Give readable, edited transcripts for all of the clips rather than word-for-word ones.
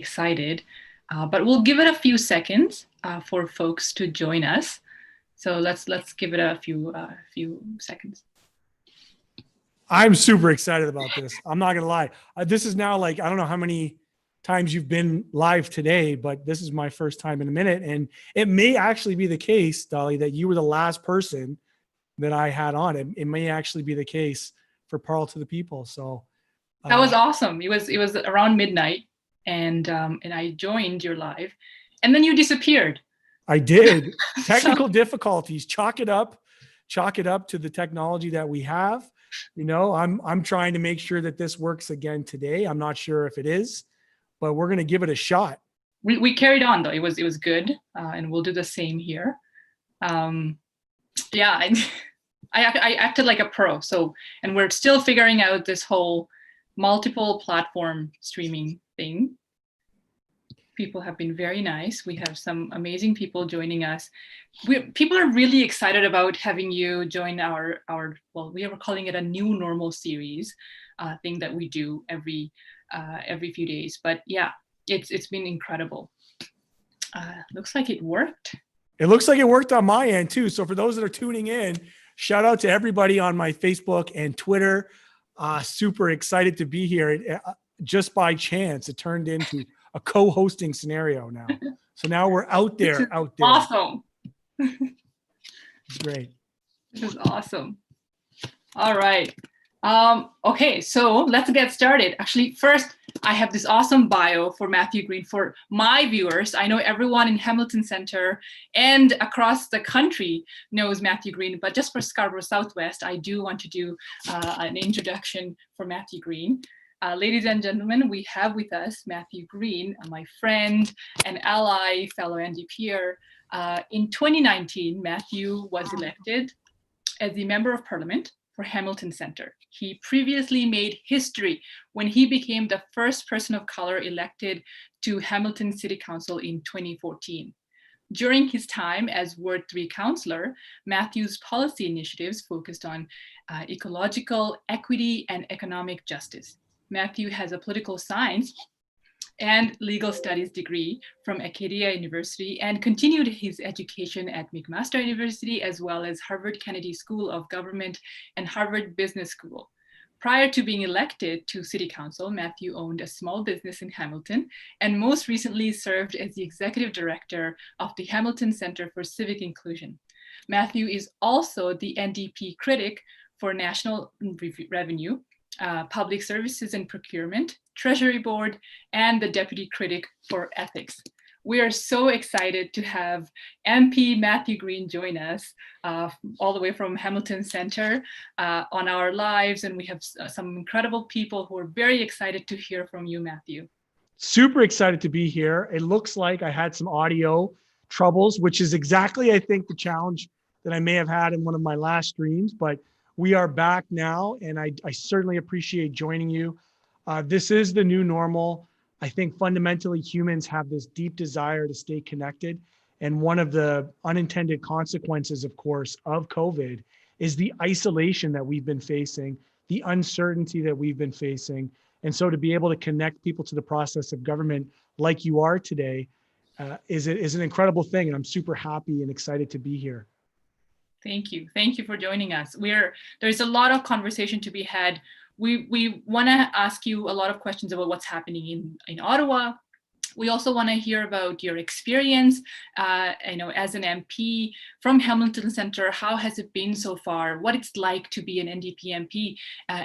excited, but we'll give it a few seconds for folks to join us. So let's give it a few seconds. I'm super excited about this. I'm not going to lie. This is now like, I don't know how many times you've been live today, but this is my first time in a minute. And it may actually be the case, Dolly, that you were the last person that I had on. It may actually be the case for Parle to the People. So that was awesome. It was around midnight, and I joined your live, and then you disappeared. I did. Technical difficulties. Chalk it up to the technology that we have. You know, I'm trying to make sure that this works again today. I'm not sure if it is, but we're going to give it a shot. We carried on though. It was good, and we'll do the same here. Yeah, I acted like a pro. So, and we're still figuring out this whole multiple platform streaming thing. People have been very nice. We have some amazing people joining us. People are really excited about having you join our well, we are calling it a new normal series thing that we do every few days. But yeah, it's been incredible. Looks like it worked. It looks like it worked on my end too. So for those that are tuning in, shout out to everybody on my Facebook and Twitter. Super excited to be here. Just by chance, it turned into a co-hosting scenario now. So now we're out there. Awesome. It's great. This is awesome. All right. Okay, so let's get started. Actually, first, I have this awesome bio for Matthew Green for my viewers. I know everyone in Hamilton Center and across the country knows Matthew Green, but just for Scarborough Southwest, I do want to do an introduction for Matthew Green. Ladies and gentlemen, we have with us Matthew Green, my friend and ally, fellow NDPer. In 2019, Matthew was elected as the Member of Parliament for Hamilton Center. He previously made history when he became the first person of color elected to Hamilton City Council in 2014. During his time as Ward 3 councillor, Matthew's policy initiatives focused on ecological equity and economic justice. Matthew has a political science and legal studies degree from Acadia University and continued his education at McMaster University as well as Harvard Kennedy School of Government and Harvard Business School. Prior to being elected to City Council, Matthew owned a small business in Hamilton and most recently served as the executive director of the Hamilton Center for Civic Inclusion. Matthew is also the NDP critic for National Revenue, Public Services and Procurement, Treasury Board, and the Deputy Critic for Ethics. We are so excited to have MP Matthew Green join us all the way from Hamilton Center on our lives, and we have some incredible people who are very excited to hear from you, Matthew. Super excited to be here. It looks like I had some audio troubles, which is exactly, I think, the challenge that I may have had in one of my last streams, but we are back now, and I certainly appreciate joining you. This is the new normal. I think fundamentally humans have this deep desire to stay connected. And one of the unintended consequences, of course, of COVID is the isolation that we've been facing, the uncertainty that we've been facing. And so to be able to connect people to the process of government like you are today is an incredible thing. And I'm super happy and excited to be here. Thank you. Thank you for joining us. There's a lot of conversation to be had. We want to ask you a lot of questions about what's happening in Ottawa. We also want to hear about your experience, as an MP from Hamilton Center. How has it been so far? What it's like to be an NDP MP,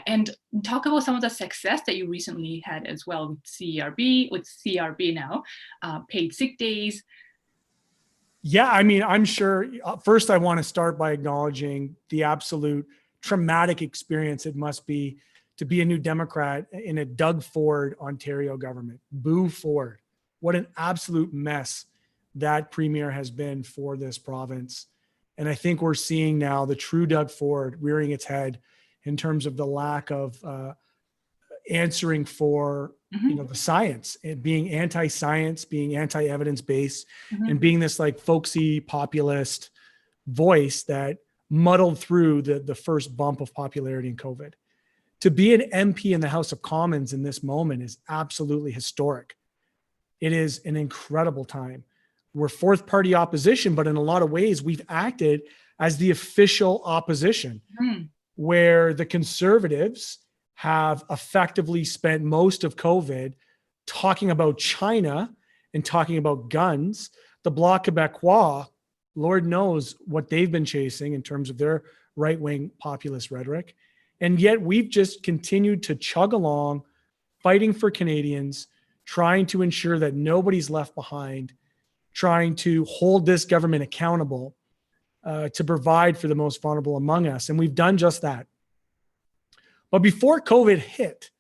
and talk about some of the success that you recently had as well with CRB now, paid sick days. Yeah, I mean, I'm sure. First, I want to start by acknowledging the absolute traumatic experience it must be to be a New Democrat in a Doug Ford Ontario government. Boo Ford. What an absolute mess that premier has been for this province. And I think we're seeing now the true Doug Ford rearing its head in terms of the lack of answering for the science, and being anti-science, being anti-evidence-based, and being this like folksy populist voice that muddled through the first bump of popularity in COVID. To be an MP in the House of Commons in this moment is absolutely historic. It is an incredible time. We're fourth party opposition, but in a lot of ways, we've acted as the official opposition, where the conservatives have effectively spent most of COVID talking about China and talking about guns. The Bloc Québécois, Lord knows what they've been chasing in terms of their right-wing populist rhetoric. And yet we've just continued to chug along, fighting for Canadians, trying to ensure that nobody's left behind, trying to hold this government accountable to provide for the most vulnerable among us. And we've done just that. But before COVID hit,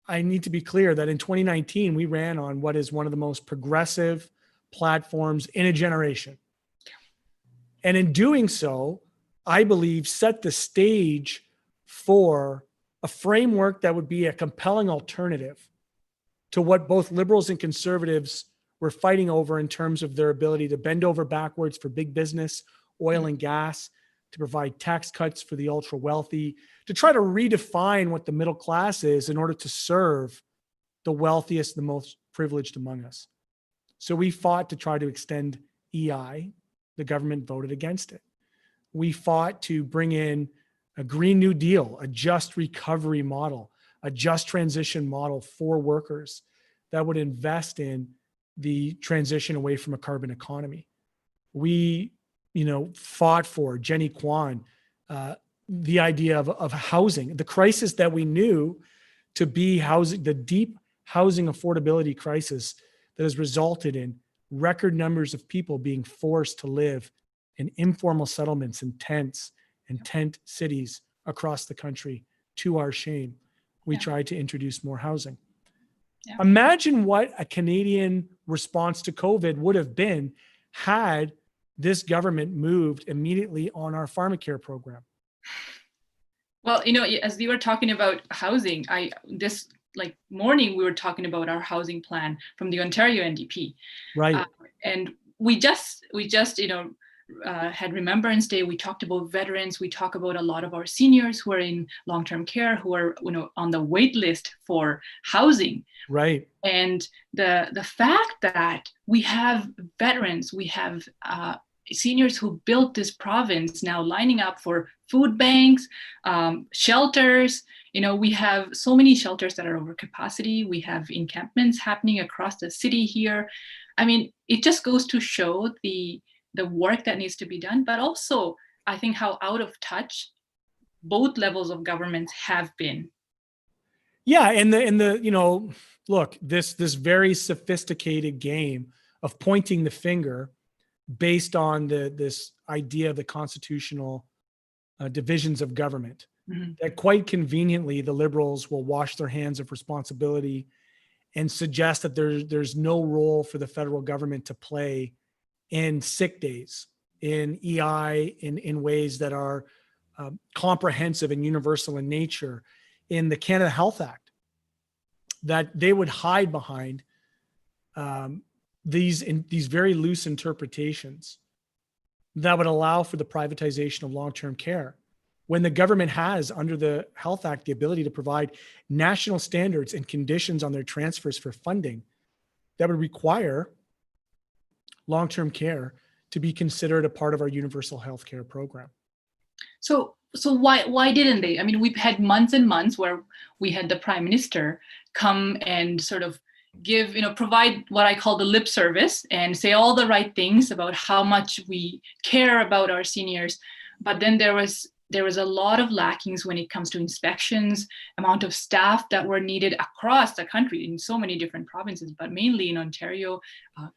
I need to be clear that in 2019, we ran on what is one of the most progressive platforms in a generation. And in doing so, I believe set the stage for a framework that would be a compelling alternative to what both liberals and conservatives were fighting over in terms of their ability to bend over backwards for big business, oil and gas, to provide tax cuts for the ultra wealthy, to try to redefine what the middle class is in order to serve the wealthiest, the most privileged among us. So we fought to try to extend EI. The government voted against it. We fought to bring in a Green New Deal, a just recovery model, a just transition model for workers that would invest in the transition away from a carbon economy. We, fought for Jenny Kwan, the idea of housing, the crisis that we knew to be housing, the deep housing affordability crisis that has resulted in record numbers of people being forced to live in informal settlements and tents and tent cities across the country. To our shame, we tried to introduce more housing. Imagine what a Canadian response to COVID would have been had this government moved immediately on our pharmacare program. Well, as we were talking about housing, this morning we were talking about our housing plan from the Ontario NDP, right? And we just had Remembrance Day. We talked about veterans. We talk about a lot of our seniors who are in long-term care, who are on the wait list for housing. Right. And the fact that we have veterans, we have seniors who built this province now lining up for food banks, shelters. We have so many shelters that are over capacity. We have encampments happening across the city here. I mean, it just goes to show the work that needs to be done, but also I think how out of touch both levels of governments have been. Yeah, and the look, this very sophisticated game of pointing the finger based on this idea of the constitutional divisions of government, that quite conveniently the Liberals will wash their hands of responsibility and suggest that there's no role for the federal government to play in sick days, in EI, in ways that are comprehensive and universal in nature, in the Canada Health Act, that they would hide behind these very loose interpretations that would allow for the privatization of long-term care, when the government has, under the Health Act, the ability to provide national standards and conditions on their transfers for funding that would require long-term care to be considered a part of our universal health care program. So why didn't they? I mean, we've had months and months where we had the Prime Minister come and sort of provide what I call the lip service and say all the right things about how much we care about our seniors. But then there was a lot of lackings when it comes to inspections, amount of staff that were needed across the country in so many different provinces, but mainly in Ontario,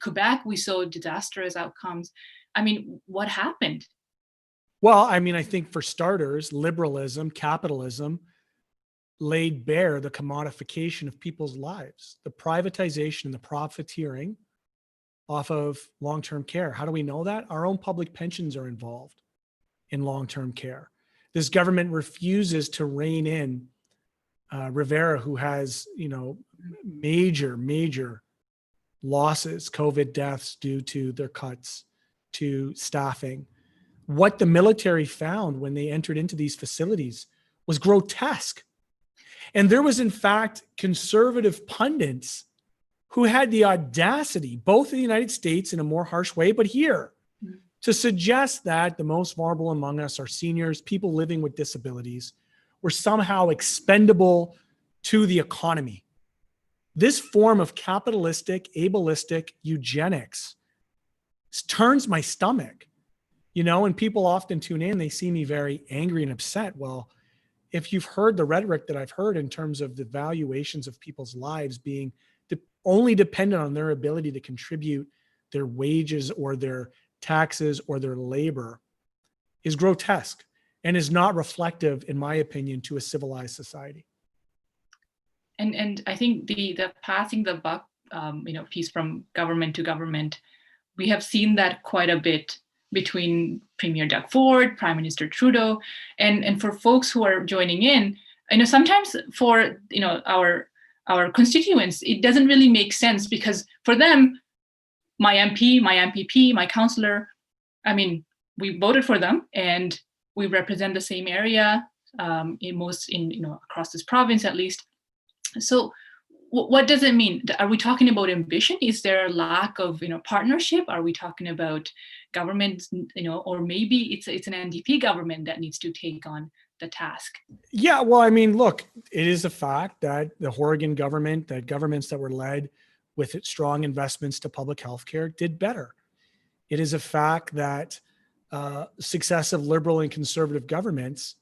Quebec, we saw disastrous outcomes. I mean, what happened? Well, I mean, I think for starters, liberalism, capitalism laid bare the commodification of people's lives, the privatization and the profiteering off of long-term care. How do we know that? Our own public pensions are involved in long-term care. This government refuses to rein in Rivera, who has, major losses, COVID deaths due to their cuts to staffing. What the military found when they entered into these facilities was grotesque. And there was, in fact, conservative pundits who had the audacity, both in the United States in a more harsh way, but here, to suggest that the most vulnerable among us are seniors, people living with disabilities, were somehow expendable to the economy. This form of capitalistic, ableistic eugenics turns my stomach, and people often tune in, they see me very angry and upset. Well, if you've heard the rhetoric that I've heard in terms of the valuations of people's lives being only dependent on their ability to contribute their wages or their taxes or their labor, is grotesque and is not reflective, in my opinion, to a civilized society. And I think the passing the buck, piece from government to government, we have seen that quite a bit between Premier Doug Ford, Prime Minister Trudeau, and for folks who are joining in, I know sometimes for our constituents, it doesn't really make sense, because for them, my MP, my MPP, my councillor, I mean, we voted for them and we represent the same area across this province at least. So what does it mean? Are we talking about ambition? Is there a lack of partnership? Are we talking about government, or maybe it's an NDP government that needs to take on the task? Yeah, well, I mean, look, it is a fact that the Horrigan government, that governments that were led with strong investments to public health care did better. It is a fact that successive Liberal and Conservative governments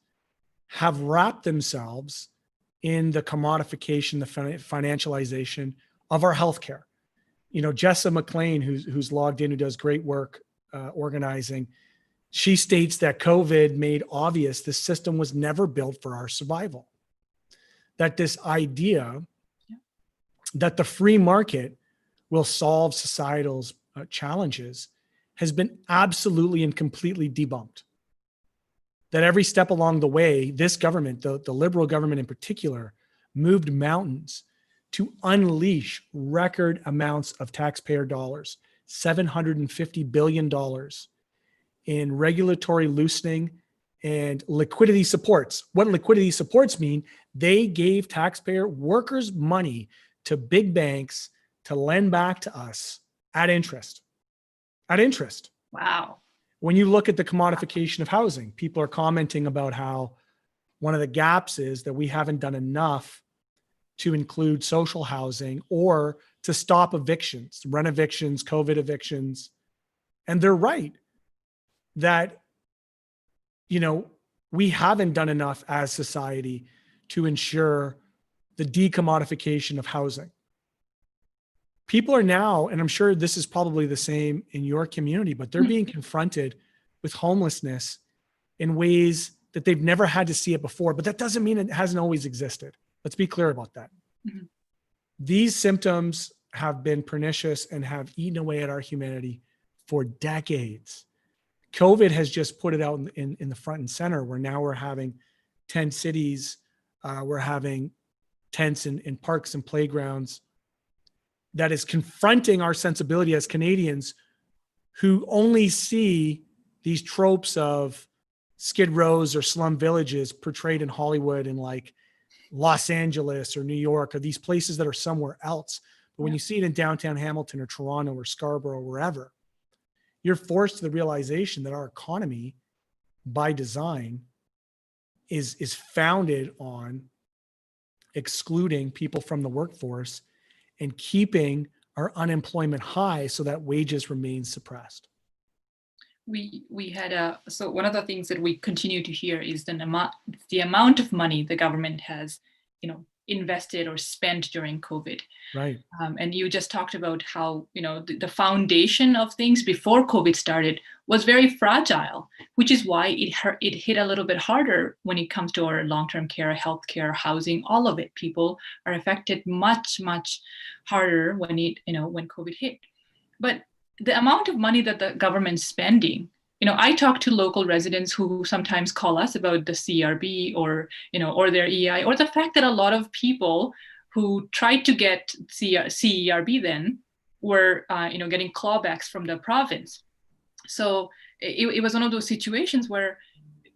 have wrapped themselves in the commodification, the financialization of our healthcare. Jessa McLean, who's logged in, who does great work organizing, she states that COVID made obvious this system was never built for our survival. That this idea that the free market will solve societal's challenges has been absolutely and completely debunked. That every step along the way, this government, the Liberal government in particular, moved mountains to unleash record amounts of taxpayer dollars, $750 billion in regulatory loosening and liquidity supports. What liquidity supports mean? They gave taxpayer workers money to big banks to lend back to us at interest. At interest. Wow. When you look at the commodification of housing, people are commenting about how one of the gaps is that we haven't done enough to include social housing or to stop evictions, rent evictions, COVID evictions. And they're right that, we haven't done enough as society to ensure the decommodification of housing. People are now, and I'm sure this is probably the same in your community, but they're being confronted with homelessness in ways that they've never had to see it before. But that doesn't mean it hasn't always existed. Let's be clear about that. Mm-hmm. These symptoms have been pernicious and have eaten away at our humanity for decades. COVID has just put it out in the front and center, where now we're having tent cities, we're having tents in parks and playgrounds. That is confronting our sensibility as Canadians who only see these tropes of skid rows or slum villages portrayed in Hollywood and like Los Angeles or New York, or these places that are somewhere else. But when you see it in downtown Hamilton or Toronto or Scarborough or wherever, you're forced to the realization that our economy by design is founded on excluding people from the workforce and keeping our unemployment high so that wages remain suppressed. We had so one of the things that we continue to hear is the amount of money the government has, invested or spent during COVID. Right. And you just talked about how, the foundation of things before COVID started was very fragile, which is why it hit a little bit harder when it comes to our long-term care, healthcare, housing, all of it. People are affected much, much harder when when COVID hit. But the amount of money that the government's spending, I talk to local residents who sometimes call us about the CRB or their EI, or the fact that a lot of people who tried to get CERB then were, getting clawbacks from the province. So it was one of those situations where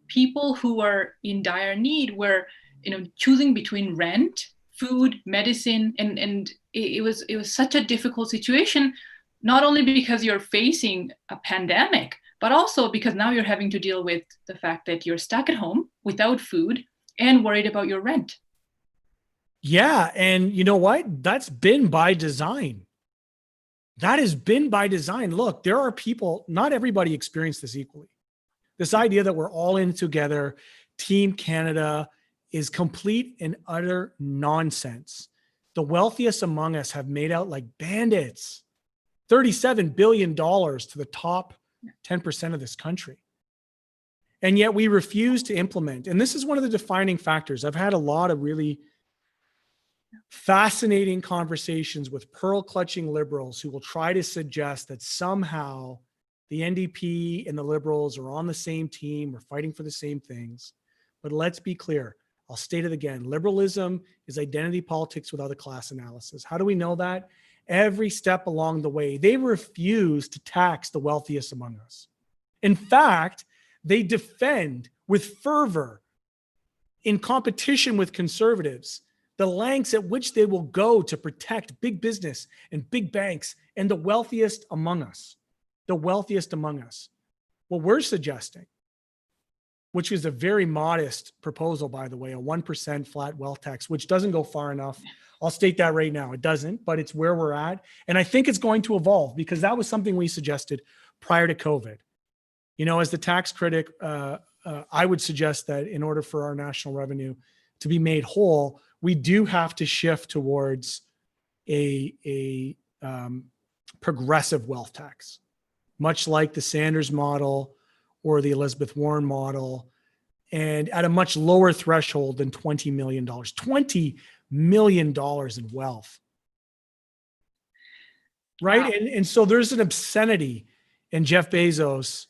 people who are in dire need were, choosing between rent, food, medicine, and it was such a difficult situation, not only because you're facing a pandemic, but also because now you're having to deal with the fact that you're stuck at home without food and worried about your rent. Yeah. And you know what? That's been by design. That has been by design. Look, there are people, not everybody experienced this equally. This idea that we're all in together, Team Canada, is complete and utter nonsense. The wealthiest among us have made out like bandits. $37 billion to the top 10% of this country. And yet we refuse to implement. And this is one of the defining factors. I've had a lot of really fascinating conversations with pearl clutching liberals who will try to suggest that somehow the NDP and the Liberals are on the same team, we're fighting for the same things. But let's be clear. I'll state it again. Liberalism is identity politics without a class analysis. How do we know that? Every step along the way, they refuse to tax the wealthiest among us. In fact, they defend with fervor, in competition with conservatives, the lengths at which they will go to protect big business and big banks and the wealthiest among us. The wealthiest among us. What we're suggesting, which is a very modest proposal, by the way, a 1% flat wealth tax, which doesn't go far enough. I'll state that right now. It doesn't, but it's where we're at. And I think it's going to evolve because that was something we suggested prior to COVID. You know, as the tax critic, I would suggest that in order for our national revenue to be made whole, we do have to shift towards a progressive wealth tax, much like the Sanders model or the Elizabeth Warren model, and at a much lower threshold than $20 million. $20 million in wealth, right? Wow. And so there's an obscenity in Jeff Bezos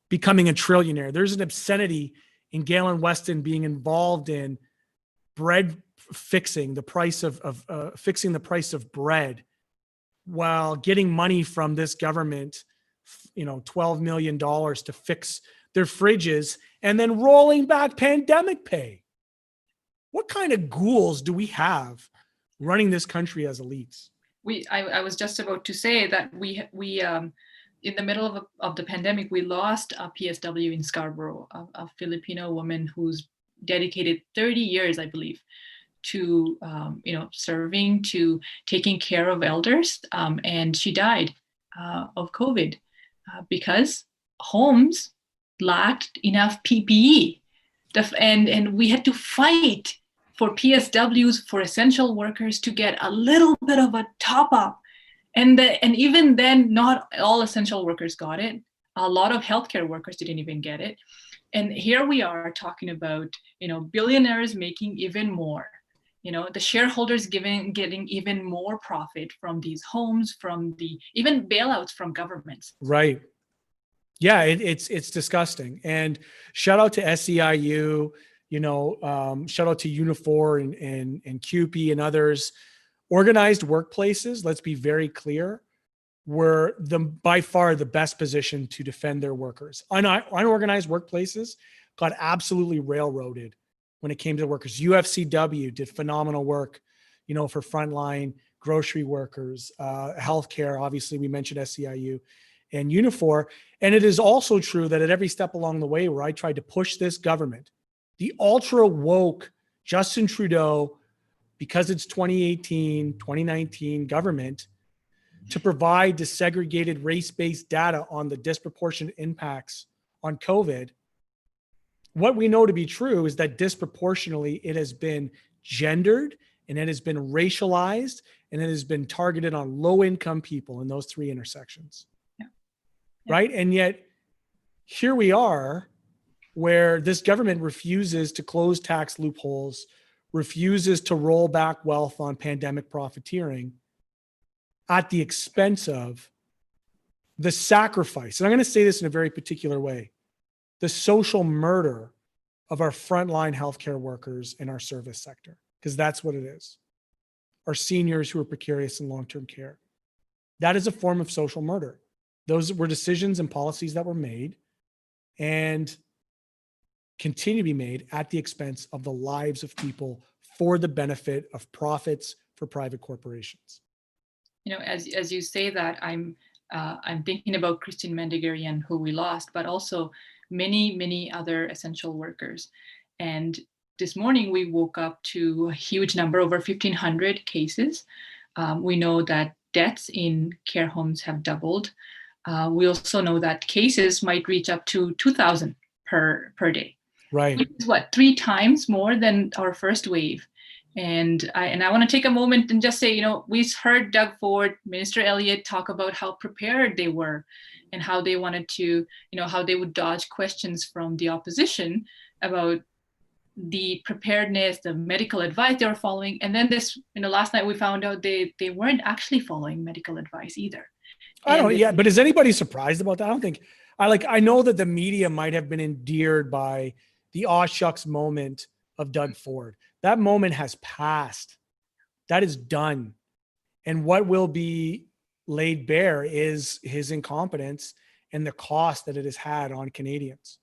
becoming a trillionaire. There's an obscenity in Galen Weston being involved in bread fixing, the price of fixing the price of bread while getting money from this government, you know, $12 million to fix their fridges and then rolling back pandemic pay. What kind of ghouls do we have running this country as elites? I was just about to say that we in the middle of the pandemic, we lost a PSW in Scarborough, a Filipino woman who's dedicated 30 years, I believe, to serving, to taking care of elders, and she died of COVID because homes lacked enough PPE, and we had to fight for PSWs, for essential workers, to get a little bit of a top up. And even then, not all essential workers got it. A lot of healthcare workers didn't even get it. And here we are talking about, billionaires making even more, the shareholders getting even more profit from these homes, from even bailouts from governments. Right. Yeah, it's disgusting. And shout out to SEIU, shout out to Unifor and CUPE and others. Organized workplaces, let's be very clear, were by far the best position to defend their workers. Unorganized workplaces got absolutely railroaded when it came to workers. UFCW did phenomenal work, for frontline grocery workers, healthcare. Obviously, we mentioned SEIU and Unifor. And it is also true that at every step along the way where I tried to push this government, the ultra woke Justin Trudeau, because it's 2018, 2019 government, to provide disaggregated race-based data on the disproportionate impacts on COVID, what we know to be true is that disproportionately it has been gendered and it has been racialized and it has been targeted on low-income people in those three intersections. Yeah. Right? And yet here we are where this government refuses to close tax loopholes, refuses to roll back wealth on pandemic profiteering at the expense of the sacrifice. And I'm going to say this in a very particular way, the social murder of our frontline healthcare workers in our service sector, because that's what it is. Our seniors who are precarious in long-term care. That is a form of social murder. Those were decisions and policies that were made and continue to be made at the expense of the lives of people for the benefit of profits for private corporations. As you say that, I'm thinking about Christine Mendegarian, who we lost, but also many other essential workers. And this morning we woke up to a huge number, over 1,500 cases. We know that deaths in care homes have doubled. We also know that cases might reach up to 2,000 per day. Right. Which is 3 times more than our first wave. And I want to take a moment and just say, we heard Doug Ford, Minister Elliott talk about how prepared they were and how they wanted to, how they would dodge questions from the opposition about the preparedness, the medical advice they were following. And then last night we found out they weren't actually following medical advice either. But is anybody surprised about that? I don't think, I know that the media might have been endeared by the aw shucks moment of Doug Ford. That moment has passed. That is done. And what will be laid bare is his incompetence and the cost that it has had on Canadians.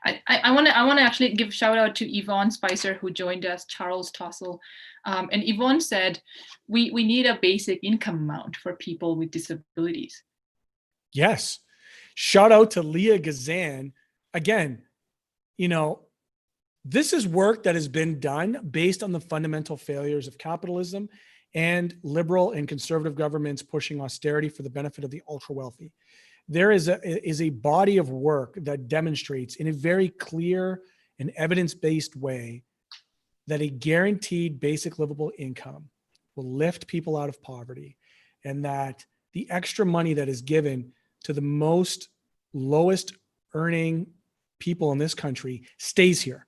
I want to actually give a shout out to Yvonne Spicer, who joined us, Charles Tossell. And Yvonne said, we need a basic income amount for people with disabilities. Yes. Shout out to Leah Gazan. Again, this is work that has been done based on the fundamental failures of capitalism and liberal and conservative governments pushing austerity for the benefit of the ultra wealthy. There is a body of work that demonstrates in a very clear and evidence-based way that a guaranteed basic livable income will lift people out of poverty, and that the extra money that is given to the most lowest earning people in this country stays here.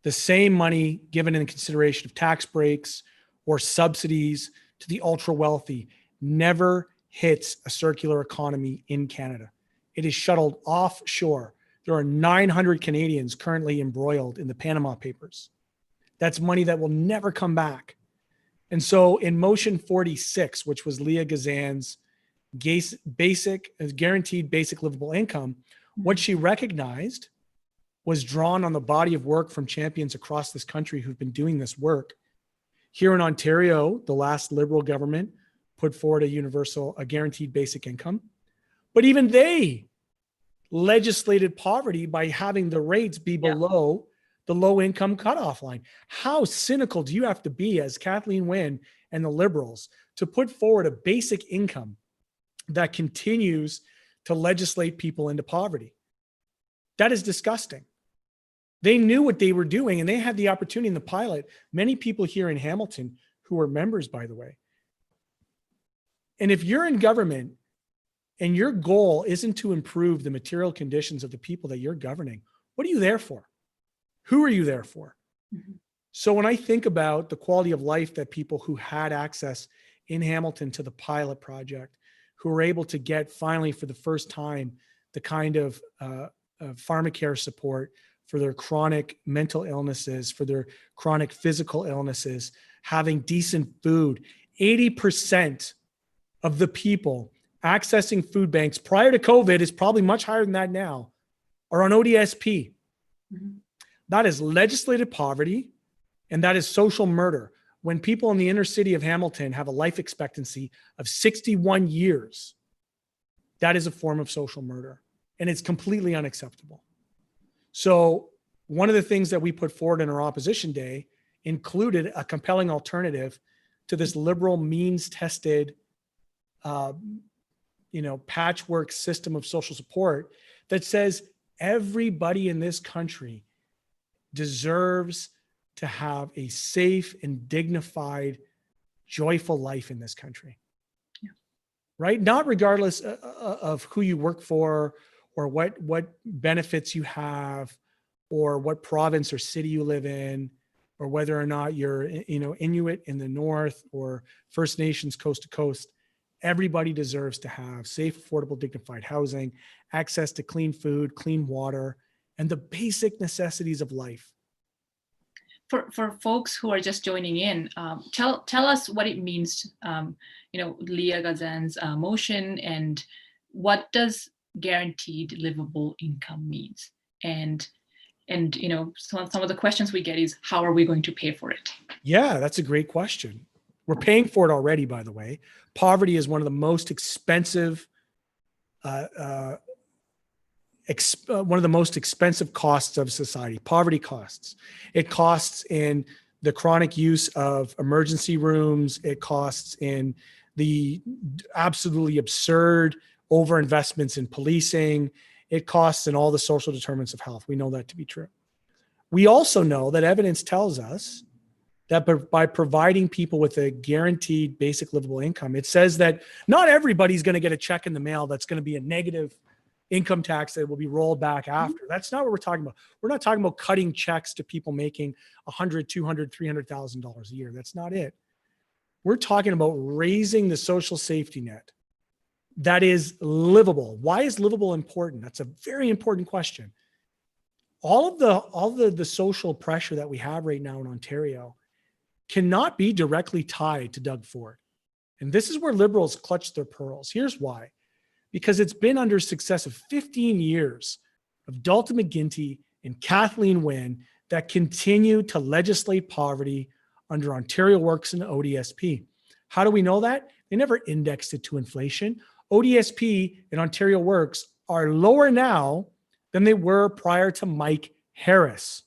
The same money given in consideration of tax breaks or subsidies to the ultra wealthy never hits a circular economy in Canada. It is shuttled offshore. There are 900 Canadians currently embroiled in the Panama Papers. That's money that will never come back. And so in motion 46, which was Leah Gazan's guaranteed basic livable income, what she recognized was drawn on the body of work from champions across this country who've been doing this work. Here in Ontario, the last Liberal government put forward a guaranteed basic income. But even they legislated poverty by having the rates be below the low income cutoff line. How cynical do you have to be as Kathleen Wynne and the Liberals to put forward a basic income that continues to legislate people into poverty? That is disgusting. They knew what they were doing, and they had the opportunity in the pilot. Many people here in Hamilton who were members, by the way. And if you're in government and your goal isn't to improve the material conditions of the people that you're governing, what are you there for? Who are you there for? Mm-hmm. So when I think about the quality of life that people who had access in Hamilton to the pilot project, who were able to get finally for the first time the kind of pharmacare support for their chronic mental illnesses, for their chronic physical illnesses, having decent food. 80% of the people accessing food banks prior to COVID, is probably much higher than that now, are on ODSP. Mm-hmm. That is legislated poverty, and that is social murder. When people in the inner city of Hamilton have a life expectancy of 61 years, that is a form of social murder, and it's completely unacceptable. So one of the things that we put forward in our opposition day included a compelling alternative to this liberal means-tested, patchwork system of social support that says everybody in this country deserves to have a safe and dignified, joyful life in this country. Yeah. Right? Not regardless of who you work for or what benefits you have or what province or city you live in, or whether or not you're, Inuit in the north or First Nations coast to coast. Everybody deserves to have safe, affordable, dignified housing, access to clean food, clean water, and the basic necessities of life. For folks who are just joining in, tell us what it means, Leah Gazan's motion, and what does guaranteed livable income means? And And some of the questions we get is, how are we going to pay for it? Yeah, that's a great question. We're paying for it already, by the way. Poverty is one of the most expensive, one of the most expensive costs of society. Poverty costs. It costs in the chronic use of emergency rooms. It costs in the absolutely absurd overinvestments in policing. It costs in all the social determinants of health. We know that to be true. We also know that evidence tells us that by providing people with a guaranteed basic livable income, it says that not everybody's going to get a check in the mail that's going to be a negative income tax that will be rolled back after. That's not what we're talking about. We're not talking about cutting checks to people making $100,000, $200,000, $300,000 a year. That's not it. We're talking about raising the social safety net that is livable. Why is livable important? That's a very important question. All of the social pressure that we have right now in Ontario cannot be directly tied to Doug Ford. And this is where Liberals clutch their pearls. Here's why. Because it's been under success of 15 years of Dalton McGuinty and Kathleen Wynne that continue to legislate poverty under Ontario Works and ODSP. How do we know that? They never indexed it to inflation. ODSP and Ontario Works are lower now than they were prior to Mike Harris.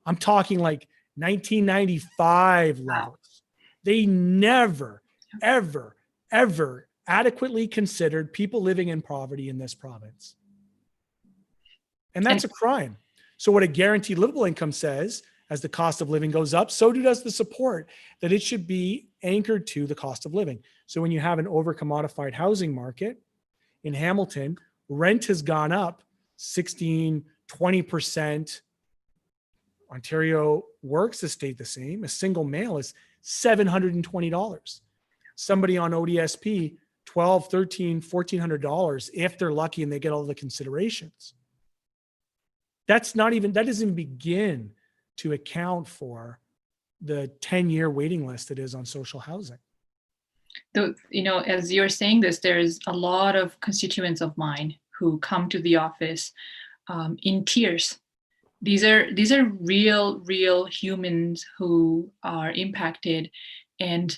I'm talking like 1995 levels. They never, ever, ever adequately considered people living in poverty in this province. And that's a crime. So what a guaranteed livable income says, as the cost of living goes up, so does the support, that it should be anchored to the cost of living. So when you have an over-commodified housing market in Hamilton, rent has gone up 16, 20%. Ontario Works has stayed the same. A single male is $720. Somebody on ODSP, $1,200, $1,300, $1,400 if they're lucky and they get all the considerations. That doesn't even begin to account for the 10-year waiting list that is on social housing. As you're saying this, there's a lot of constituents of mine who come to the office in tears. These are real humans who are impacted, and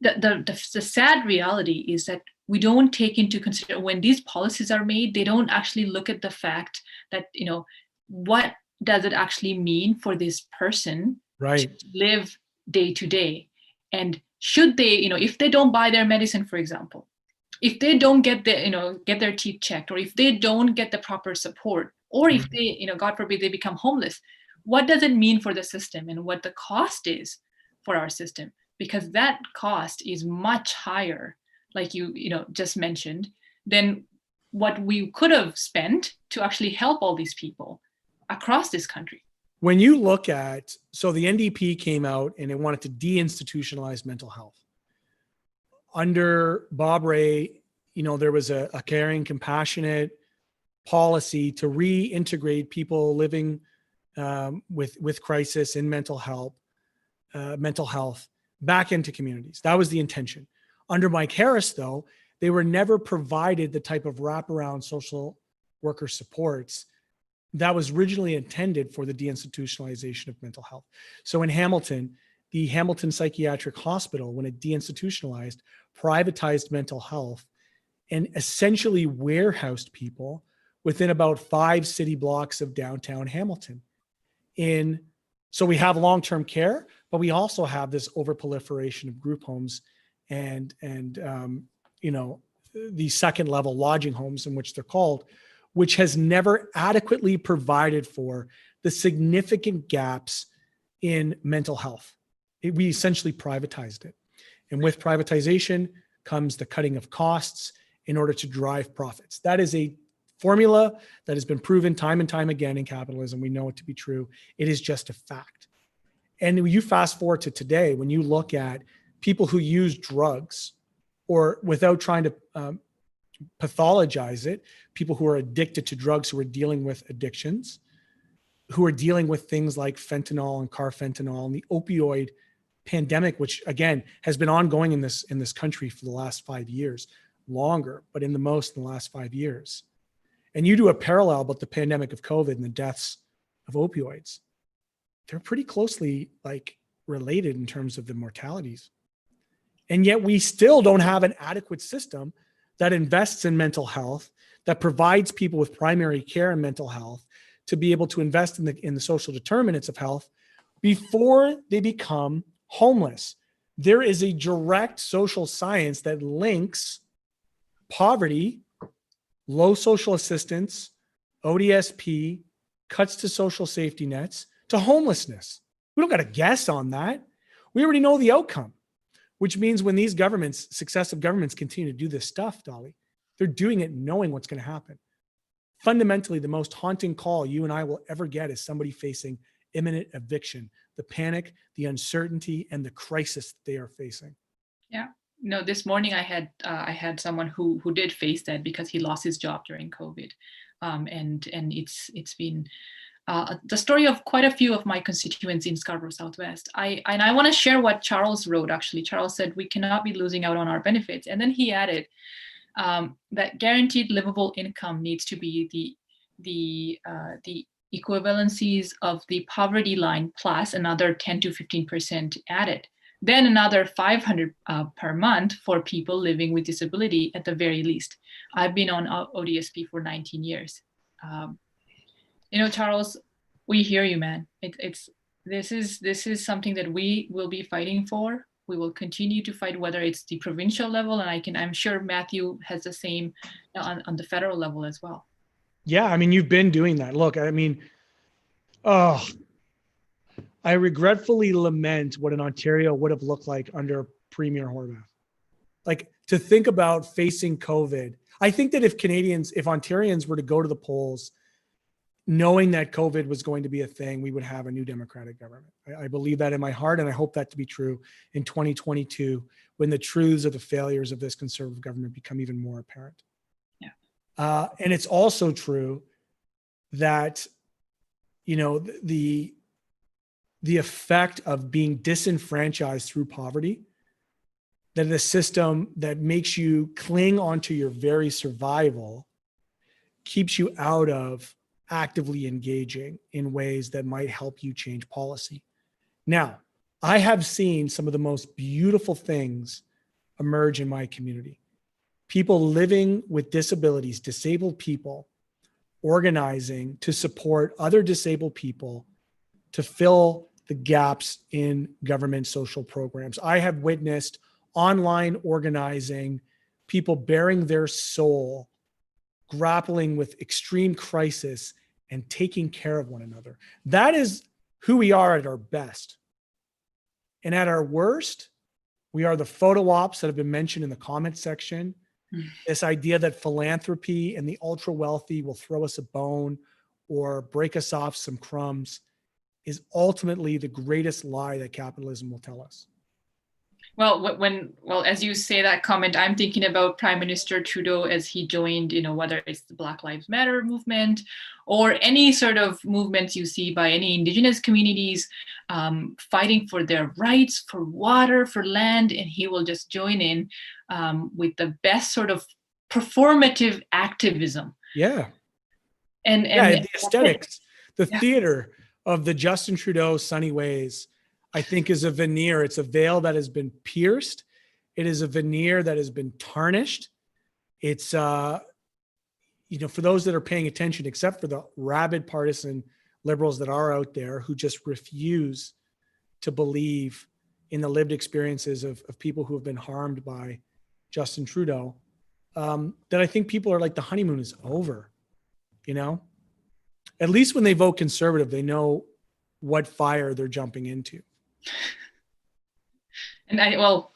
the sad reality is that we don't take into consideration when these policies are made. They don't actually look at the fact that what does it actually mean for this person to live day to day, and should they, if they don't buy their medicine, for example, if they don't get their teeth checked, or if they don't get the proper support, or if they, God forbid, they become homeless, what does it mean for the system and what the cost is for our system? Because that cost is much higher, like you just mentioned, than what we could have spent to actually help all these people across this country. When you look at, so the NDP came out and it wanted to deinstitutionalize mental health. Under Bob Rae, there was a caring, compassionate policy to reintegrate people living with crisis in mental health back into communities. That was the intention. Under Mike Harris, though, they were never provided the type of wraparound social worker supports that was originally intended for the deinstitutionalization of mental health. So in Hamilton, the Hamilton Psychiatric Hospital, when it deinstitutionalized, privatized mental health and essentially warehoused people within about 5 city blocks of downtown Hamilton. So we have long-term care, but we also have this overproliferation of group homes and the second level lodging homes, in which they're called, which has never adequately provided for the significant gaps in mental health. We essentially privatized it. And with privatization comes the cutting of costs in order to drive profits. That is a formula that has been proven time and time again in capitalism. We know it to be true. It is just a fact. And when you fast forward to today, when you look at people who use drugs, or without trying to pathologize it, people who are addicted to drugs, who are dealing with addictions, who are dealing with things like fentanyl and carfentanil and the opioid pandemic, which again has been ongoing in this country for the last 5 years, longer, but in the last 5 years. And you do a parallel about the pandemic of COVID and the deaths of opioids, they're pretty closely like related in terms of the mortalities. And yet we still don't have an adequate system that invests in mental health, that provides people with primary care and mental health to be able to invest in the social determinants of health before they become homeless. There is a direct social science that links poverty, low social assistance, ODSP, cuts to social safety nets, to homelessness. We don't got to guess on that. We already know the outcome, which means when these governments, successive governments, continue to do this stuff, Doly, they're doing it knowing what's going to happen. Fundamentally, the most haunting call you and I will ever get is somebody facing imminent eviction, the panic, the uncertainty, and the crisis that they are facing. Yeah. No, this morning I had someone who did face that because he lost his job during COVID, and it's been the story of quite a few of my constituents in Scarborough Southwest. I want to share what Charles wrote. Actually, Charles said we cannot be losing out on our benefits, and then he added that guaranteed livable income needs to be the equivalencies of the poverty line plus another 10 to 15% added. Then another $500 per month for people living with disability at the very least. I've been on ODSP for 19 years. Charles, we hear you, man. This is something that we will be fighting for. We will continue to fight, whether it's the provincial level, and I'm sure Matthew has the same on the federal level as well. Yeah, I mean, you've been doing that. Look, I mean, I regretfully lament what an Ontario would have looked like under Premier Horwath. Like, to think about facing COVID. I think that if Ontarians were to go to the polls knowing that COVID was going to be a thing, we would have a new Democratic government. I believe that in my heart, and I hope that to be true in 2022 when the truths of the failures of this Conservative government become even more apparent. Yeah. And it's also true that, the effect of being disenfranchised through poverty, that the system that makes you cling onto your very survival keeps you out of actively engaging in ways that might help you change policy. Now, I have seen some of the most beautiful things emerge in my community. People living with disabilities, disabled people, organizing to support other disabled people to fill the gaps in government social programs. I have witnessed online organizing, people bearing their soul, grappling with extreme crisis and taking care of one another. That is who we are at our best. And at our worst, we are the photo ops that have been mentioned in the comment section. This idea that philanthropy and the ultra wealthy will throw us a bone or break us off some crumbs is ultimately the greatest lie that capitalism will tell us. Well, as you say that comment, I'm thinking about Prime Minister Trudeau as he joined, whether it's the Black Lives Matter movement or any sort of movements you see by any Indigenous communities fighting for their rights, for water, for land, and he will just join in with the best sort of performative activism. Yeah. And the aesthetics, the theater of the Justin Trudeau sunny ways, I think, is a veneer. It's a veil that has been pierced. It is a veneer that has been tarnished. It's, for those that are paying attention, except for the rabid partisan liberals that are out there who just refuse to believe in the lived experiences of people who have been harmed by Justin Trudeau, that I think people are like, the honeymoon is over, At least when they vote Conservative, they know what fire they're jumping into. And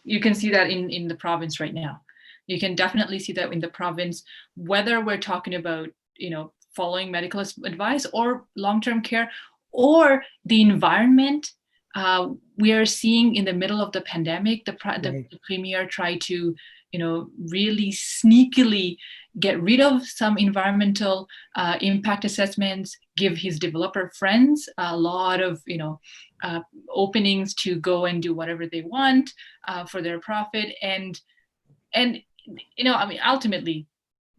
you can see that in the province right now. You can definitely see that in the province, whether we're talking about, following medical advice or long-term care or the environment. We are seeing in the middle of the pandemic, the premier tried to, really sneakily get rid of some environmental impact assessments, give his developer friends a lot of, openings to go and do whatever they want for their profit. And ultimately,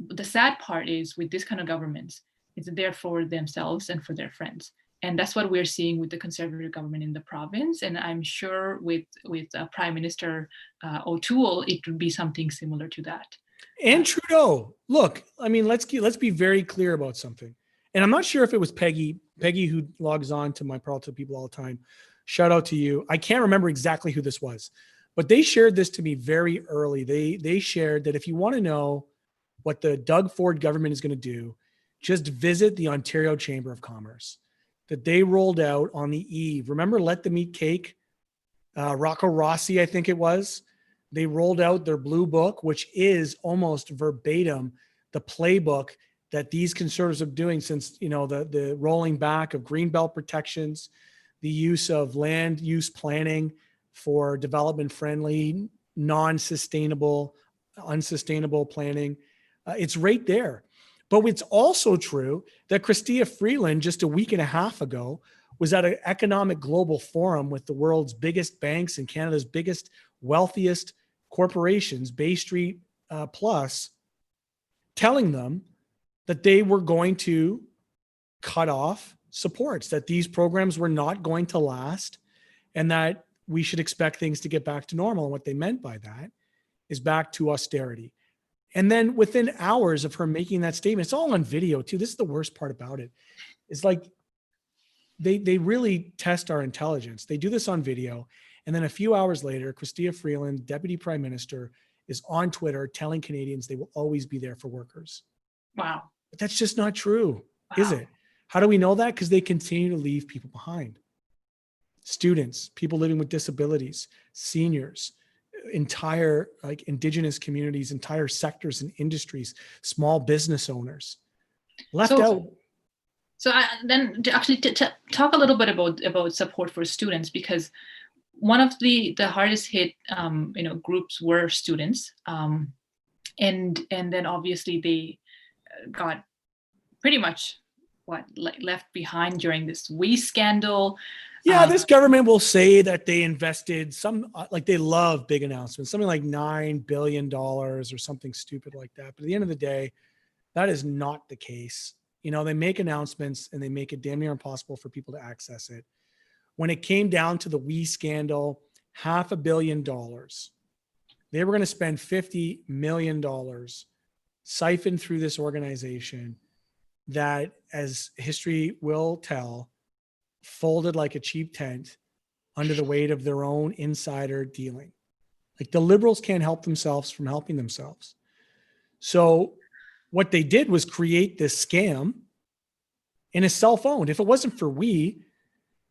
the sad part is with this kind of governments, it's there for themselves and for their friends. And that's what we're seeing with the conservative government in the province. And I'm sure with Prime Minister O'Toole, it would be something similar to that. And Trudeau, look, I mean, let's be very clear about something. And I'm not sure if it was Peggy who logs on to my Peralta people all the time. Shout out to you. I can't remember exactly who this was, but they shared this to me very early. They shared that if you want to know what the Doug Ford government is going to do, just visit the Ontario Chamber of Commerce that they rolled out on the eve. Remember Let Them Eat Cake? Rocco Rossi, I think it was. They rolled out their blue book, which is almost verbatim the playbook that these conservatives have been doing since, the rolling back of greenbelt protections, the use of land use planning for development friendly, non-sustainable, unsustainable planning. It's right there. But it's also true that Chrystia Freeland just a week and a half ago was at an economic global forum with the world's biggest banks and Canada's biggest, wealthiest corporations, Bay Street Plus, telling them that they were going to cut off supports, that these programs were not going to last, and that we should expect things to get back to normal. And what they meant by that is back to austerity. And then within hours of her making that statement, it's all on video too. This is the worst part about it. It's like they really test our intelligence. They do this on video. And then a few hours later, Chrystia Freeland, Deputy Prime Minister, is on Twitter telling Canadians they will always be there for workers. Wow. But that's just not true, is it? How do we know that? Because they continue to leave people behind. Students, people living with disabilities, seniors, entire Indigenous communities, entire sectors and industries, small business owners left out. So then to actually talk a little bit about support for students, because one of the hardest hit groups were students, and then obviously they got pretty much left behind during this WE scandal. Yeah, this government will say that they invested they love big announcements, something like $9 billion or something stupid like that. But at the end of the day, that is not the case. They make announcements and they make it damn near impossible for people to access it. When it came down to the WE scandal, $500 million, they were going to spend $50 million siphoned through this organization that, as history will tell, folded like a cheap tent under the weight of their own insider dealing. Like, the Liberals can't help themselves from helping themselves. So what they did was create this scam, and it's self-owned. If it wasn't for we,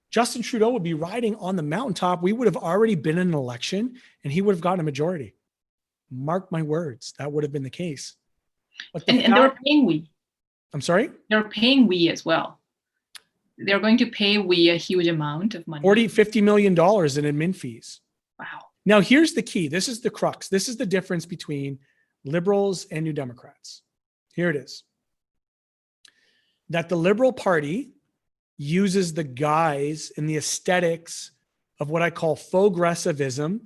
Justin Trudeau would be riding on the mountaintop. We would have already been in an election and he would have gotten a majority. Mark my words, that would have been the case. But and they were paying we. I'm sorry? They're paying we as well. They're going to pay we a huge amount of money. $50 million in admin fees. Wow. Now, here's the key. This is the crux. This is the difference between Liberals and New Democrats. Here it is. That the Liberal Party uses the guise and the aesthetics of what I call faux-gressivism,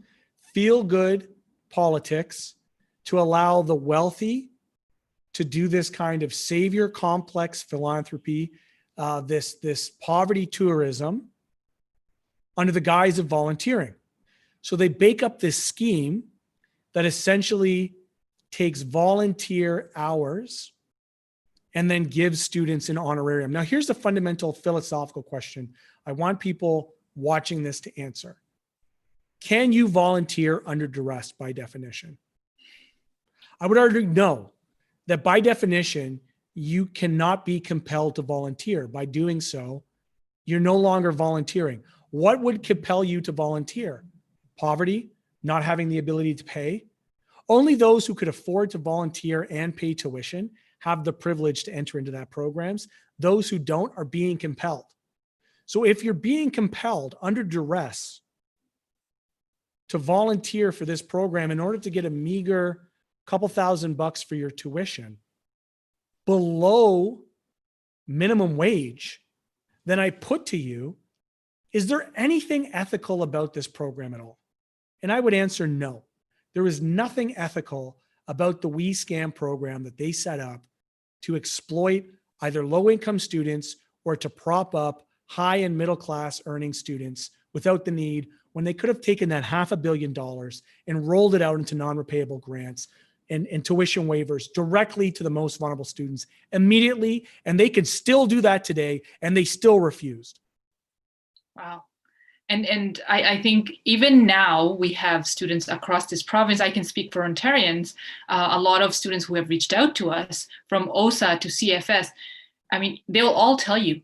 feel-good politics, to allow the wealthy to do this kind of savior complex philanthropy, this poverty tourism under the guise of volunteering. So they bake up this scheme that essentially takes volunteer hours and then gives students an honorarium. Now, here's the fundamental philosophical question I want people watching this to answer. Can you volunteer under duress by definition? I would argue no, that by definition, you cannot be compelled to volunteer. By doing so, you're no longer volunteering. What would compel you to volunteer? Poverty, not having the ability to pay. Only those who could afford to volunteer and pay tuition have the privilege to enter into that programs. Those who don't are being compelled. So if you're being compelled under duress to volunteer for this program in order to get a meager couple $1,000 for your tuition below minimum wage, then I put to you, is there anything ethical about this program at all? And I would answer no. There is nothing ethical about the We Scam program that they set up to exploit either low-income students or to prop up high and middle class earning students without the need, when they could have taken that $500 million and rolled it out into non-repayable grants and tuition waivers directly to the most vulnerable students immediately. And they could still do that today, and they still refused. Wow. And I think even now we have students across this province. I can speak for Ontarians, a lot of students who have reached out to us from OSA to CFS. I mean, they'll all tell you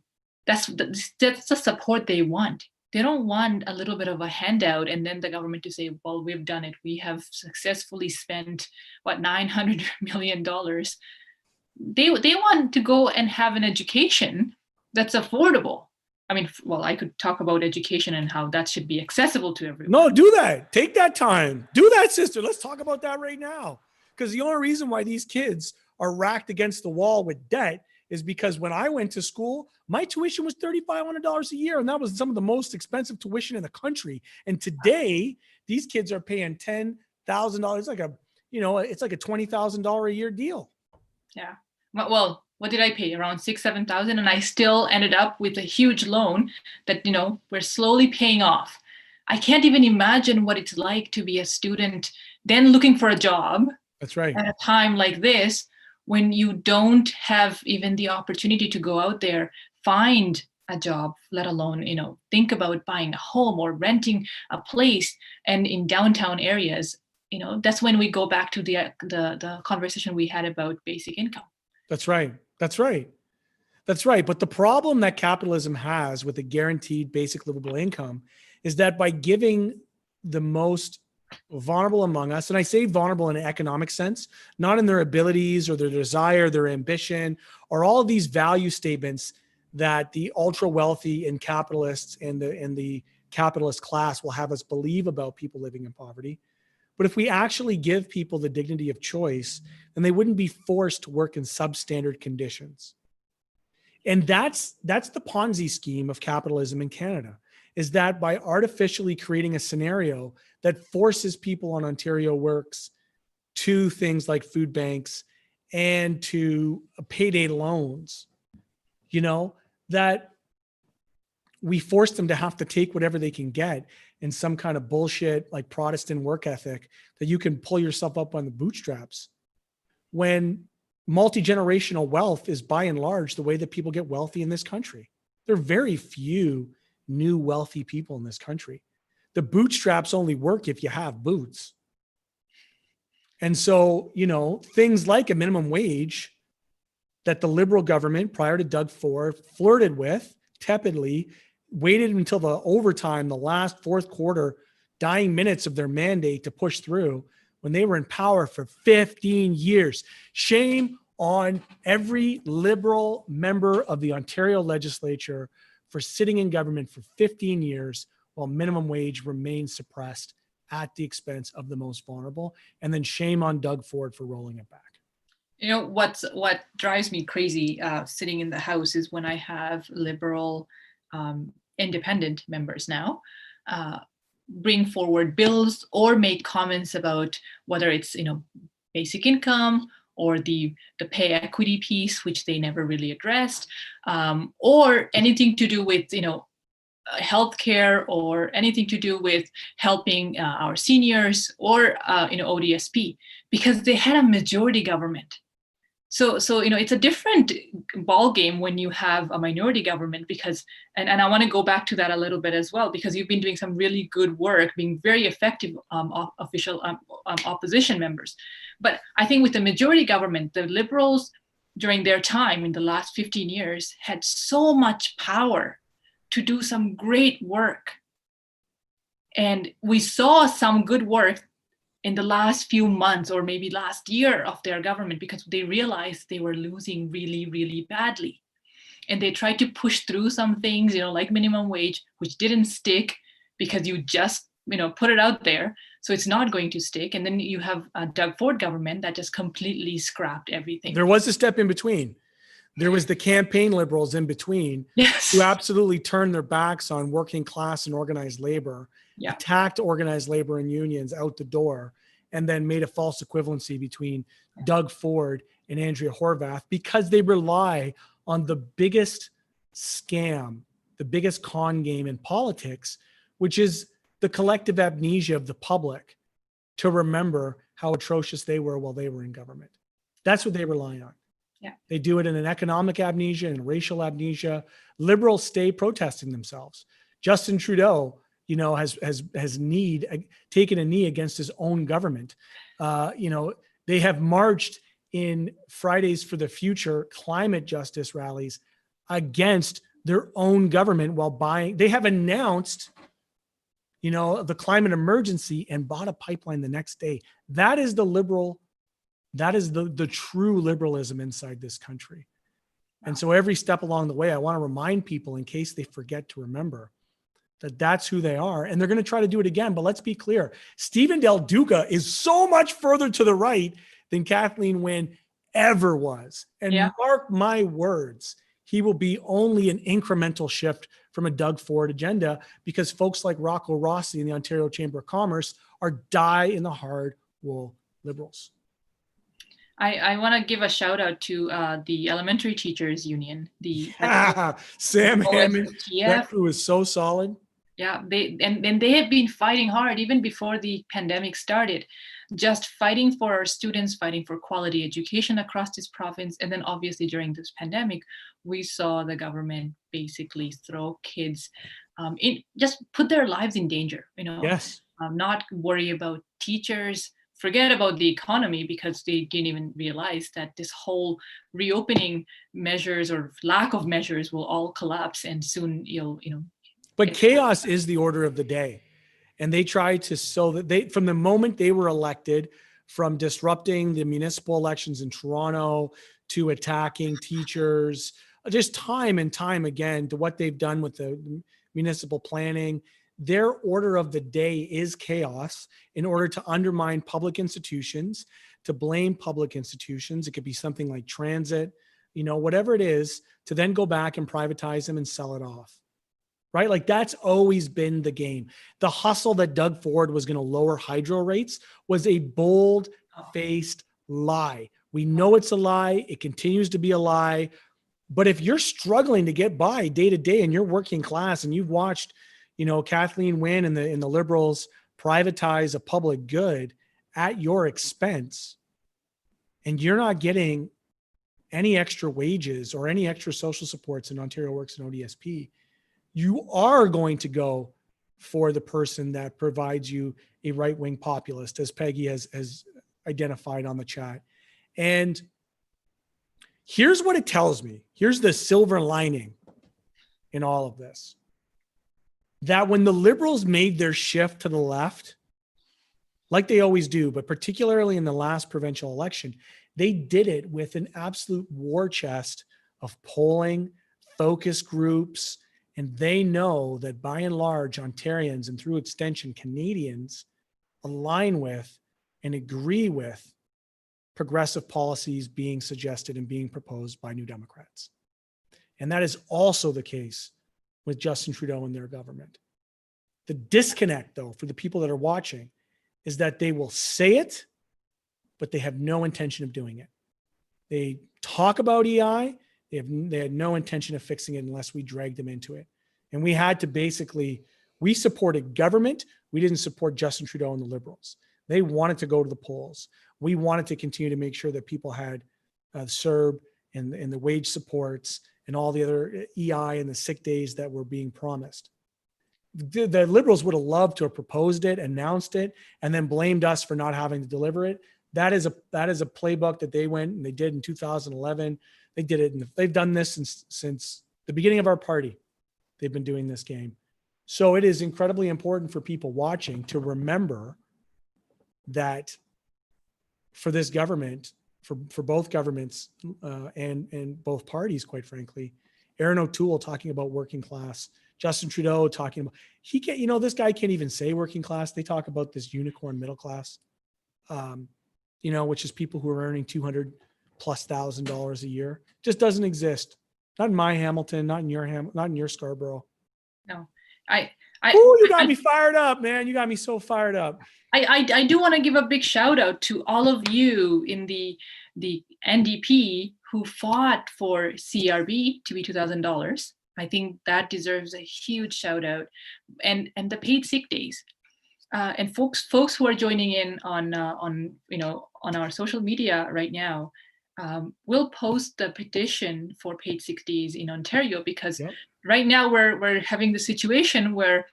that's the support they want. They don't want a little bit of a handout and then the government to say, well, we've done it. We have successfully spent, $900 million. They want to go and have an education that's affordable. I mean, well, I could talk about education and how that should be accessible to everyone. No, do that. Take that time. Do that, sister. Let's talk about that right now. Because the only reason why these kids are racked against the wall with debt is because when I went to school, my tuition was $3,500 a year. And that was some of the most expensive tuition in the country. And today, these kids are paying $10,000. It's like a $20,000 a year deal. Yeah. Well, what did I pay? Around $6,000, $7,000. And I still ended up with a huge loan that, we're slowly paying off. I can't even imagine what it's like to be a student, then looking for a job. That's right. At a time like this, when you don't have even the opportunity to go out there, find a job, let alone, think about buying a home or renting a place. And in downtown areas, that's when we go back to the conversation we had about basic income. That's right. That's right. That's right. But the problem that capitalism has with a guaranteed basic livable income is that by giving the most vulnerable among us, and I say vulnerable in an economic sense, not in their abilities or their desire, their ambition, or all of these value statements that the ultra wealthy and capitalists and the capitalist class will have us believe about people living in poverty. But if we actually give people the dignity of choice, then they wouldn't be forced to work in substandard conditions. And that's the Ponzi scheme of capitalism in Canada, is that by artificially creating a scenario that forces people on Ontario Works to things like food banks and to payday loans, that we force them to have to take whatever they can get in some kind of bullshit like Protestant work ethic that you can pull yourself up on the bootstraps, when multi-generational wealth is by and large the way that people get wealthy in this country. There are very few new wealthy people in this country. The bootstraps only work if you have boots. And so, things like a minimum wage that the Liberal government prior to Doug Ford flirted with tepidly, waited until the overtime, the last fourth quarter, dying minutes of their mandate to push through when they were in power for 15 years. Shame on every Liberal member of the Ontario legislature for sitting in government for 15 years while minimum wage remains suppressed at the expense of the most vulnerable. And then shame on Doug Ford for rolling it back. What drives me crazy sitting in the House is when I have Liberal independent members now bring forward bills or make comments about whether it's basic income or the pay equity piece, which they never really addressed, or anything to do with healthcare or anything to do with helping our seniors or ODSP, because they had a majority government. So it's a different ball game when you have a minority government, because and I want to go back to that a little bit as well, because you've been doing some really good work, being very effective official opposition members. But I think with the majority government, the Liberals during their time in the last 15 years had so much power to do some great work. And we saw some good work in the last few months or maybe last year of their government, because they realized they were losing really, really badly. And they tried to push through some things, like minimum wage, which didn't stick because you just, put it out there. So it's not going to stick. And then you have a Doug Ford government that just completely scrapped everything. There was a step in between. There was the campaign Liberals in between, yes, who absolutely turned their backs on working class and organized labor, attacked organized labor and unions out the door, and then made a false equivalency between Doug Ford and Andrea Horwath, because they rely on the biggest scam the biggest con game in politics, which is the collective amnesia of the public to remember how atrocious they were while they were in government. That's what they rely on. Yeah. They do it in an economic amnesia and racial amnesia. Liberals stay protesting themselves. Justin Trudeau, has taken a knee against his own government. They have marched in Fridays for the Future climate justice rallies against their own government they have announced, the climate emergency and bought a pipeline the next day. That is the true liberalism inside this country. And so every step along the way, I want to remind people, in case they forget to remember, that that's who they are. And they're going to try to do it again. But let's be clear. Stephen Del Duca is so much further to the right than Kathleen Wynne ever was. And mark my words, he will be only an incremental shift from a Doug Ford agenda, because folks like Rocco Rossi in the Ontario Chamber of Commerce are die-in-the-hard wool liberals. I want to give a shout out to the Elementary Teachers Union. Sam Hammond, that crew is so solid. Yeah, they have been fighting hard even before the pandemic started, just fighting for our students, fighting for quality education across this province. And then obviously during this pandemic, we saw the government basically throw kids just put their lives in danger, Yes. Not worry about teachers, forget about the economy, because they didn't even realize that this whole reopening measures or lack of measures will all collapse, and soon But chaos is the order of the day. And they tried to from the moment they were elected, from disrupting the municipal elections in Toronto to attacking teachers, just time and time again, to what they've done with the municipal planning, their order of the day is chaos in order to undermine public institutions, to blame public institutions. It could be something like transit, whatever it is, to then go back and privatize them and sell it off. Right? Like, that's always been the game. The hustle that Doug Ford was going to lower hydro rates was a bold-faced lie. We know it's a lie. It continues to be a lie. But if you're struggling to get by day to day and you're working class, and you've watched, Kathleen Wynne and the Liberals privatize a public good at your expense, and you're not getting any extra wages or any extra social supports in Ontario Works and ODSP, you are going to go for the person that provides you a right-wing populist, as Peggy has identified on the chat. And here's what it tells me. Here's the silver lining in all of this. That when the Liberals made their shift to the left, like they always do, but particularly in the last provincial election, they did it with an absolute war chest of polling, focus groups, and they know that by and large, Ontarians, and through extension, Canadians, align with and agree with progressive policies being suggested and being proposed by New Democrats. And that is also the case with Justin Trudeau and their government. The disconnect, though, for the people that are watching, is that they will say it, but they have no intention of doing it. They talk about EI. They had no intention of fixing it unless we dragged them into it. And we had to we supported government. We didn't support Justin Trudeau and the Liberals. They wanted to go to the polls. We wanted to continue to make sure that people had CERB and the wage supports and all the other EI and the sick days that were being promised. The Liberals would have loved to have proposed it, announced it, and then blamed us for not having to deliver it. That is a playbook that they went and they did in 2011. They did it, and they've done this since the beginning of our party. They've been doing this game. So it is incredibly important for people watching to remember that for this government, for both governments and both parties, quite frankly, Erin O'Toole talking about working class, Justin Trudeau talking about, this guy can't even say working class. They talk about this unicorn middle class, which is people who are earning $200,000+ a year. Just doesn't exist. Not in my Hamilton, not in your Scarborough. No, you got me fired up, man. You got me so fired up. I do want to give a big shout out to all of you in the NDP who fought for CRB to be $2,000. I think that deserves a huge shout out. And the paid sick days. And folks who are joining in on on our social media right now, will post the petition for paid sick days in Ontario, because Yep. right now we're having the situation where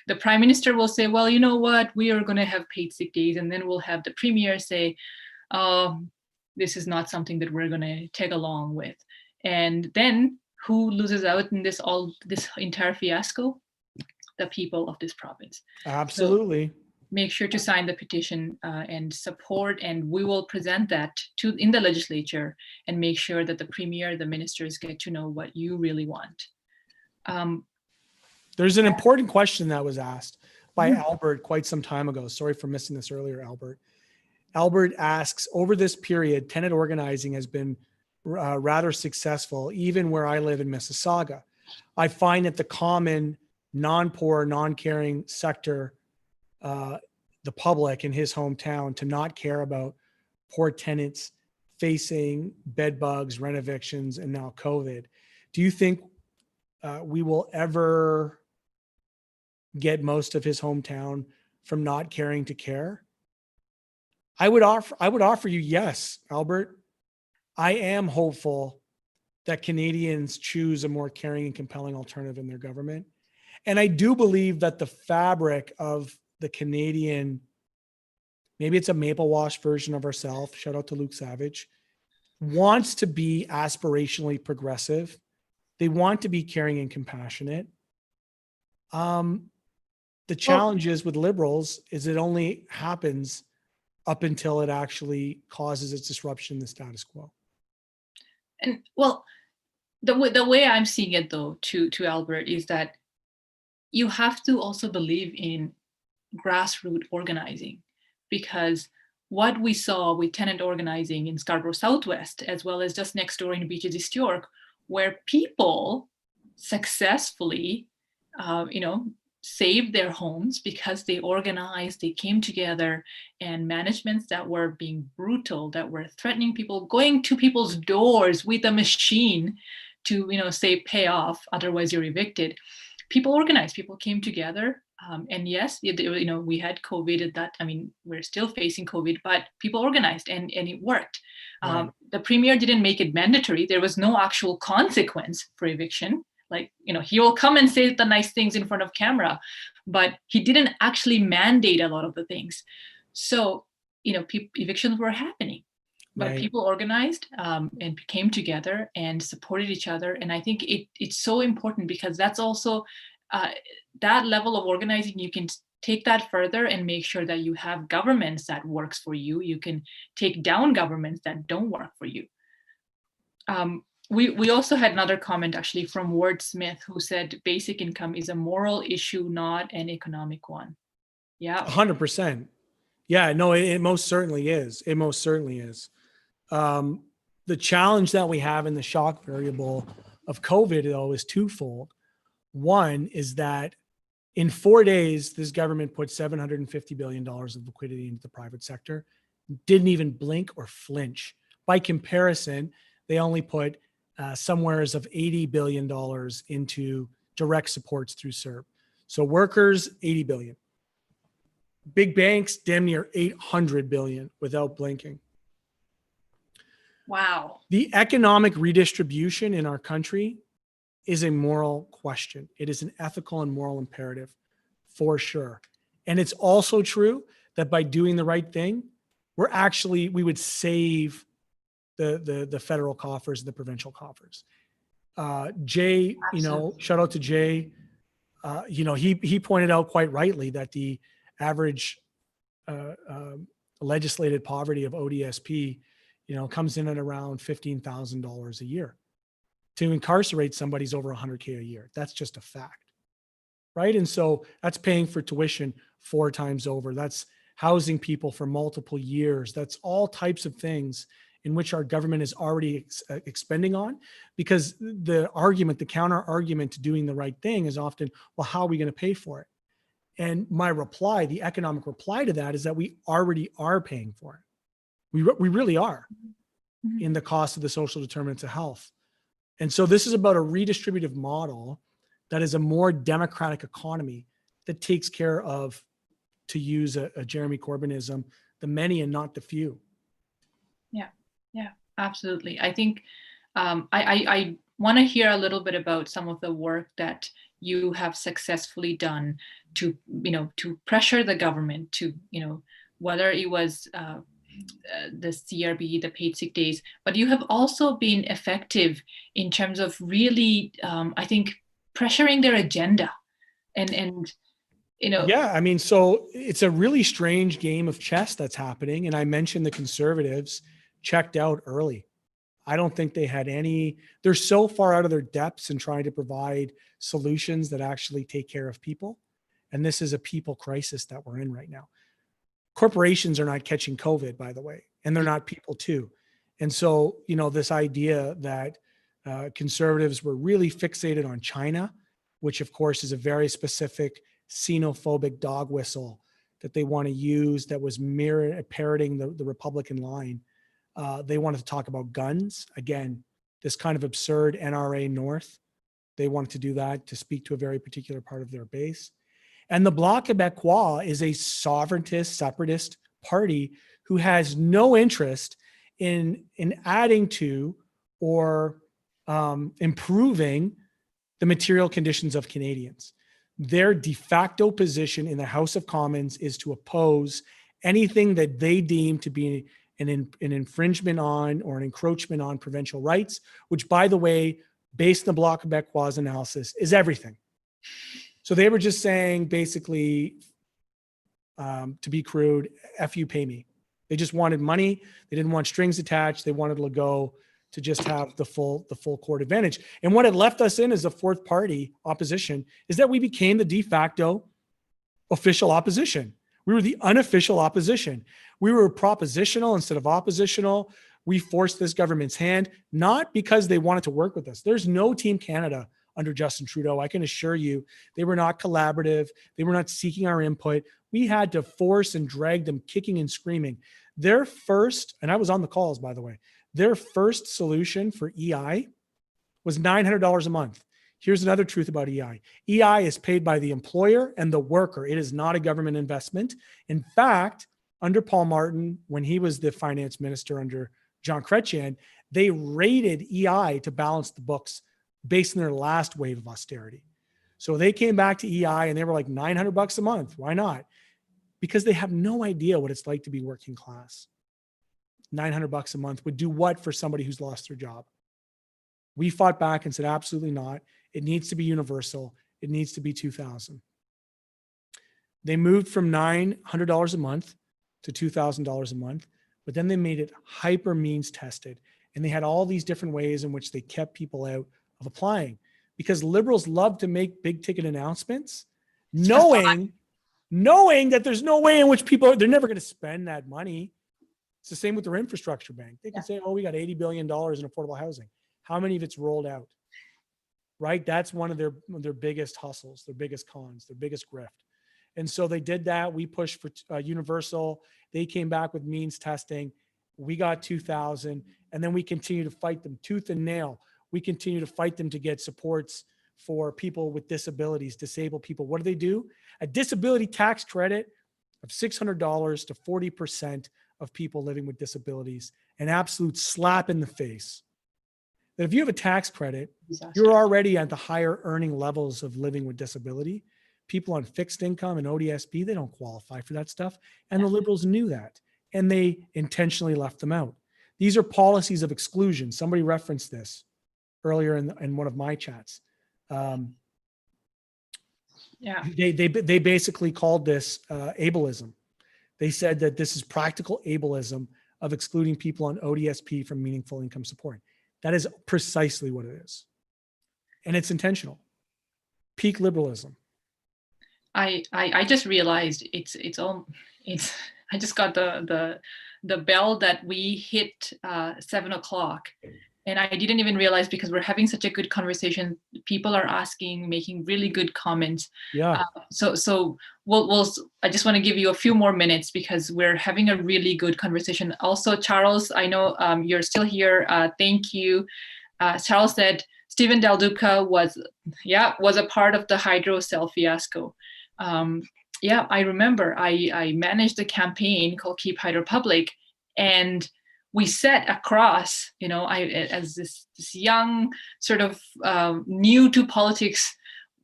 the prime minister will say, well, you know what, we are going to have paid sick days, and then we'll have the premier say, oh, this is not something that we're going to tag along with. And then who loses out in this entire fiasco? The people of this province. So Absolutely. make sure to sign the petition and support, and we will present that in the legislature and make sure that the premier, the ministers get to know what you really want. There's an important question that was asked by Albert quite some time ago. Sorry for missing this earlier, Albert. Albert asks, over this period, tenant organizing has been rather successful, even where I live in Mississauga. I find that the common, non-poor, non-caring sector, the public in his hometown, to not care about poor tenants facing bed bugs, rent evictions, and now COVID. Do you think we will ever get most of his hometown from not caring to care? I would offer you yes, Albert. I am hopeful that Canadians choose a more caring and compelling alternative in their government. And I do believe that the fabric of the Canadian, maybe it's a maple wash version of ourselves, shout out to Luke Savage, wants to be aspirationally progressive. They want to be caring and compassionate. The challenge is with liberals is it only happens up until it actually causes its disruption in the status quo. And well, the way I'm seeing it though, to Albert, is that you have to also believe in grassroots organizing, because what we saw with tenant organizing in Scarborough Southwest, as well as just next door in Beaches East York, where people successfully, saved their homes because they organized, they came together, and managements that were being brutal, that were threatening people, going to people's doors with a machine to, say, pay off, otherwise you're evicted. People organized, people came together. And yes, we had COVID at that. I mean, we're still facing COVID, but people organized and it worked. Right. The premier didn't make it mandatory. There was no actual consequence for eviction. Like, he will come and say the nice things in front of camera, but he didn't actually mandate a lot of the things. So, evictions were happening, but Right. people organized and came together and supported each other. And I think it's so important, because that's also that level of organizing. You can take that further and make sure that you have governments that works for you. You can take down governments that don't work for you. We also had another comment actually from Ward Smith, who said basic income is a moral issue, not an economic one. Yeah. 100%. Yeah, no, it most certainly is. It most certainly is. The challenge that we have in the shock variable of COVID, though, is twofold. One is that in 4 days, this government put $750 billion of liquidity into the private sector, didn't even blink or flinch. By comparison, they only put somewheres of $80 billion into direct supports through CERB. So workers, $80 billion. Big banks, damn near $800 billion without blinking. Wow. The economic redistribution in our country is a moral question. It is an ethical and moral imperative for sure. And it's also true that by doing the right thing, we would save the federal coffers and the provincial coffers. Jay, shout out to Jay. He pointed out quite rightly that the average legislated poverty of ODSP, comes in at around $15,000 a year. To incarcerate somebody's over $100K a year. That's just a fact, right? And so that's paying for tuition 4 times over. That's housing people for multiple years. That's all types of things in which our government is already expending on, because the counter argument to doing the right thing is often, well, how are we going to pay for it? And my reply, the economic reply to that, is that we already are paying for it. We really are, in the cost of the social determinants of health. And so this is about a redistributive model that is a more democratic economy that takes care of, to use a Jeremy Corbynism, the many and not the few. Yeah, absolutely. I think I want to hear a little bit about some of the work that you have successfully done to, to pressure the government to, whether it was the CRB, the paid sick days, but you have also been effective in terms of really, I think, pressuring their agenda and. Yeah, I mean, so it's a really strange game of chess that's happening. And I mentioned the conservatives checked out early. I don't think they had they're so far out of their depths in trying to provide solutions that actually take care of people. And this is a people crisis that we're in right now. Corporations are not catching COVID, by the way, and they're not people too. And so, this idea that conservatives were really fixated on China, which of course is a very specific xenophobic dog whistle that they want to use that was parroting the Republican line. They wanted to talk about guns. Again, this kind of absurd NRA North. They wanted to do that to speak to a very particular part of their base. And the Bloc Québécois is a sovereigntist, separatist party who has no interest in adding to or improving the material conditions of Canadians. Their de facto position in the House of Commons is to oppose anything that they deem to be an infringement on or an encroachment on provincial rights, which, by the way, based on the Bloc Québécois analysis, is everything. So they were just saying, basically, to be crude, F you, pay me. They just wanted money. They didn't want strings attached. They wanted Legault to just have the full court advantage. And what it left us in as a fourth party opposition is that we became the de facto official opposition. We were the unofficial opposition. We were propositional instead of oppositional. We forced this government's hand, not because they wanted to work with us. There's no Team Canada under Justin Trudeau. I can assure you, they were not collaborative. They were not seeking our input. We had to force and drag them kicking and screaming. Their first, and I was on the calls, by the way, their first solution for EI was $900 a month. Here's another truth about EI. EI is paid by the employer and the worker. It is not a government investment. In fact, under Paul Martin, when he was the finance minister under Jean Chrétien, they rated EI to balance the books based on their last wave of austerity. So they came back to EI and they were like $900 a month. Why not? Because they have no idea what it's like to be working class. $900 a month would do what for somebody who's lost their job? We fought back and said, absolutely not. It needs to be universal. It needs to be $2,000. They moved from $900 a month to $2,000 a month, but then they made it hyper means tested. And they had all these different ways in which they kept people out of applying, because liberals love to make big ticket announcements, knowing that there's no way in which they're never going to spend that money. It's the same with their infrastructure bank. They can say, oh, we got $80 billion in affordable housing. How many of it's rolled out? Right? That's one of their biggest hustles, their biggest cons, their biggest grift. And so they did that. We pushed for universal. They came back with means testing. We got 2,000. And then we continue to fight them tooth and nail. We continue to fight them to get supports for people with disabilities, disabled people. What do? A disability tax credit of $600 to 40% of people living with disabilities. An absolute slap in the face. That if you have a tax credit, you're already at the higher earning levels of living with disability. People on fixed income and ODSP, they don't qualify for that stuff. And the liberals knew that. And they intentionally left them out. These are policies of exclusion. Somebody referenced this earlier in one of my chats. They basically called this ableism. They said that this is practical ableism of excluding people on ODSP from meaningful income support. That is precisely what it is. And it's intentional. Peak liberalism. I just realized I just got the bell that we hit 7 o'clock, and I didn't even realize, because we're having such a good conversation. People are asking, making really good comments. Yeah. So we'll I just want to give you a few more minutes, because we're having a really good conversation. Also, Charles, I know you're still here. Thank you. Charles said Stephen Del Duca was a part of the hydro cell fiasco. Yeah, I remember I managed a campaign called Keep Hydro Public, and we sat across, as this young sort of new to politics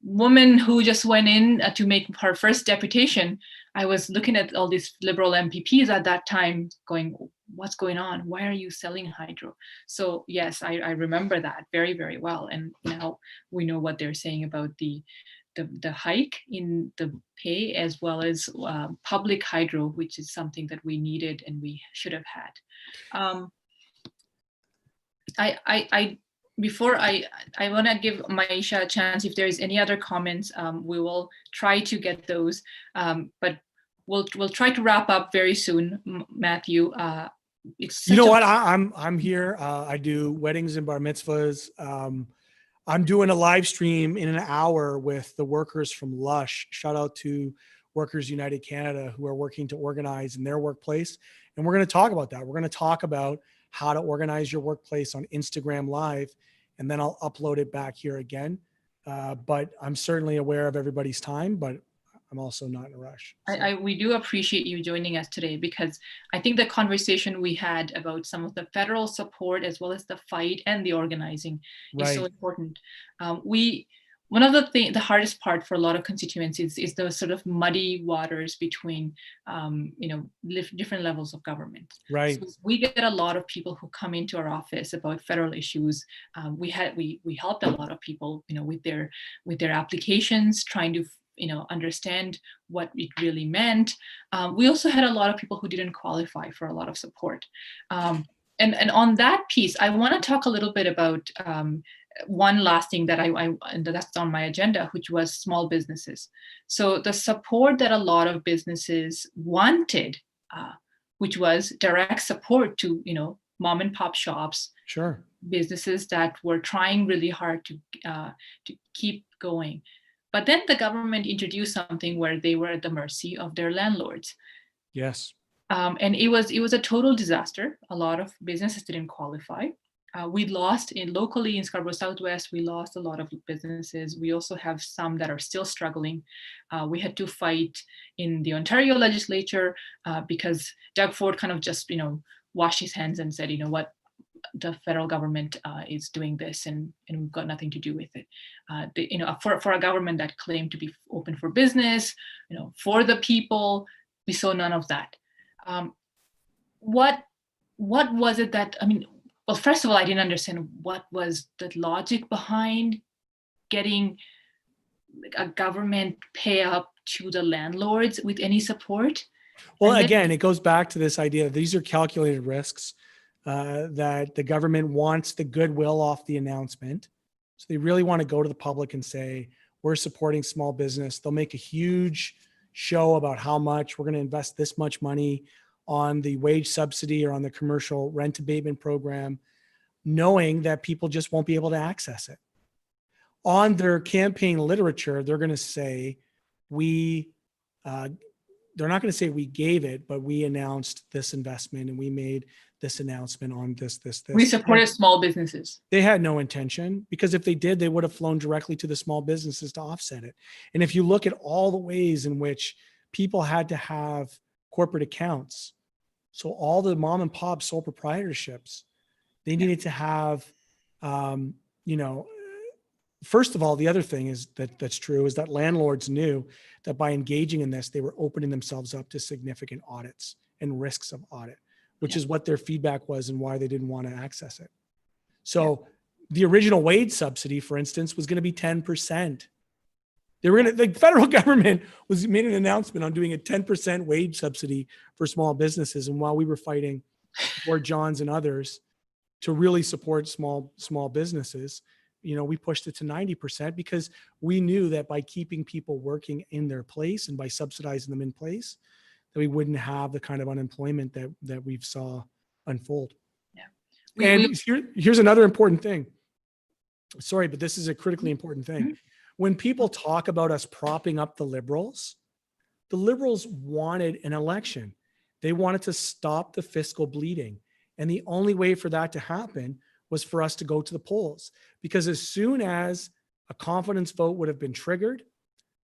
woman who just went in to make her first deputation. I was looking at all these Liberal MPPs at that time going, what's going on? Why are you selling hydro? So yes, I remember that very, very well. And now we know what they're saying about the hike in the pay, as well as public hydro, which is something that we needed and we should have had. Before I want to give Maisha a chance. If there is any other comments, we will try to get those. But we'll try to wrap up very soon, Matthew. You know what? I'm here. I do weddings and bar mitzvahs. I'm doing a live stream in an hour with the workers from Lush. Shout out to Workers United Canada, who are working to organize in their workplace. And we're going to talk about that. We're going to talk about how to organize your workplace on Instagram Live, and then I'll upload it back here again. But I'm certainly aware of everybody's time, but I'm also not in a rush. So. We do appreciate you joining us today, because I think the conversation we had about some of the federal support, as well as the fight and the organizing, is so important. One of the hardest part for a lot of constituencies is the sort of muddy waters between, different levels of government. Right. So we get a lot of people who come into our office about federal issues. We helped a lot of people, with their applications, trying to understand what it really meant. We also had a lot of people who didn't qualify for a lot of support. And on that piece, I want to talk a little bit about one last thing that's on my agenda, which was small businesses. So the support that a lot of businesses wanted, which was direct support to, mom and pop shops, sure, businesses that were trying really hard to keep going. But then the government introduced something where they were at the mercy of their landlords. Yes. And it was a total disaster. A lot of businesses didn't qualify. We lost locally in Scarborough Southwest. We lost a lot of businesses. We also have some that are still struggling. We had to fight in the Ontario legislature because Doug Ford kind of just washed his hands and said, what, the federal government is doing this, and we've got nothing to do with it. For a government that claimed to be open for business, for the people, we saw none of that. What was it that, well, first of all, I didn't understand what was the logic behind getting a government pay up to the landlords with any support. Well, again, it goes back to this idea that these are calculated risks, that the government wants the goodwill off the announcement. So they really want to go to the public and say, we're supporting small business. They'll make a huge show about how much we're going to invest this much money on the wage subsidy or on the commercial rent abatement program, knowing that people just won't be able to access it. On their campaign literature, they're going to say, they're not going to say we gave it, but we announced this investment and we made this announcement on this. We supported small businesses. They had no intention, because if they did, they would have flown directly to the small businesses to offset it. And if you look at all the ways in which people had to have corporate accounts, so all the mom and pop sole proprietorships, they needed to have, first of all, the other thing is that's true is that landlords knew that by engaging in this, they were opening themselves up to significant audits and risks of audit, which is what their feedback was and why they didn't want to access it. So the original wage subsidy, for instance, was going to be 10%. The federal government made an announcement on doing a 10% wage subsidy for small businesses. And while we were fighting for Johns and others to really support small businesses, we pushed it to 90% because we knew that by keeping people working in their place and by subsidizing them in place, that we wouldn't have the kind of unemployment that we've saw unfold. Yeah. Here's another important thing. Sorry, but this is a critically important thing. Mm-hmm. When people talk about us propping up the Liberals wanted an election. They wanted to stop the fiscal bleeding. And the only way for that to happen was for us to go to the polls, because as soon as a confidence vote would have been triggered,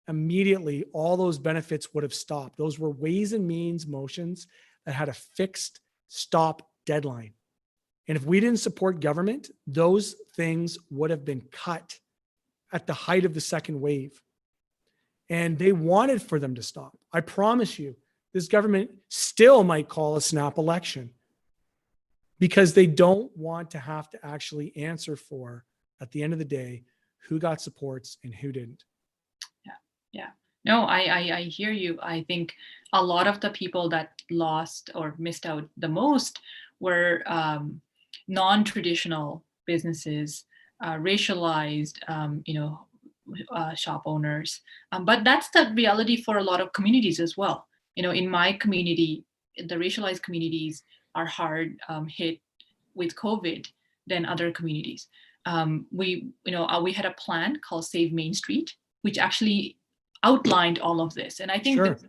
immediately all those benefits would have stopped. Those were Ways and Means motions that had a fixed stop deadline. And if we didn't support government, those things would have been cut at the height of the second wave. And they wanted for them to stop. I promise you, this government still might call a snap election because they don't want to have to actually answer for, at the end of the day, who got supports and who didn't. Yeah. No, I hear you. I think a lot of the people that lost or missed out the most were non-traditional businesses, racialized, shop owners. But that's the reality for a lot of communities as well. In my community, the racialized communities are hard hit with COVID than other communities. We had a plan called Save Main Street, which actually outlined all of this. And I think Sure. this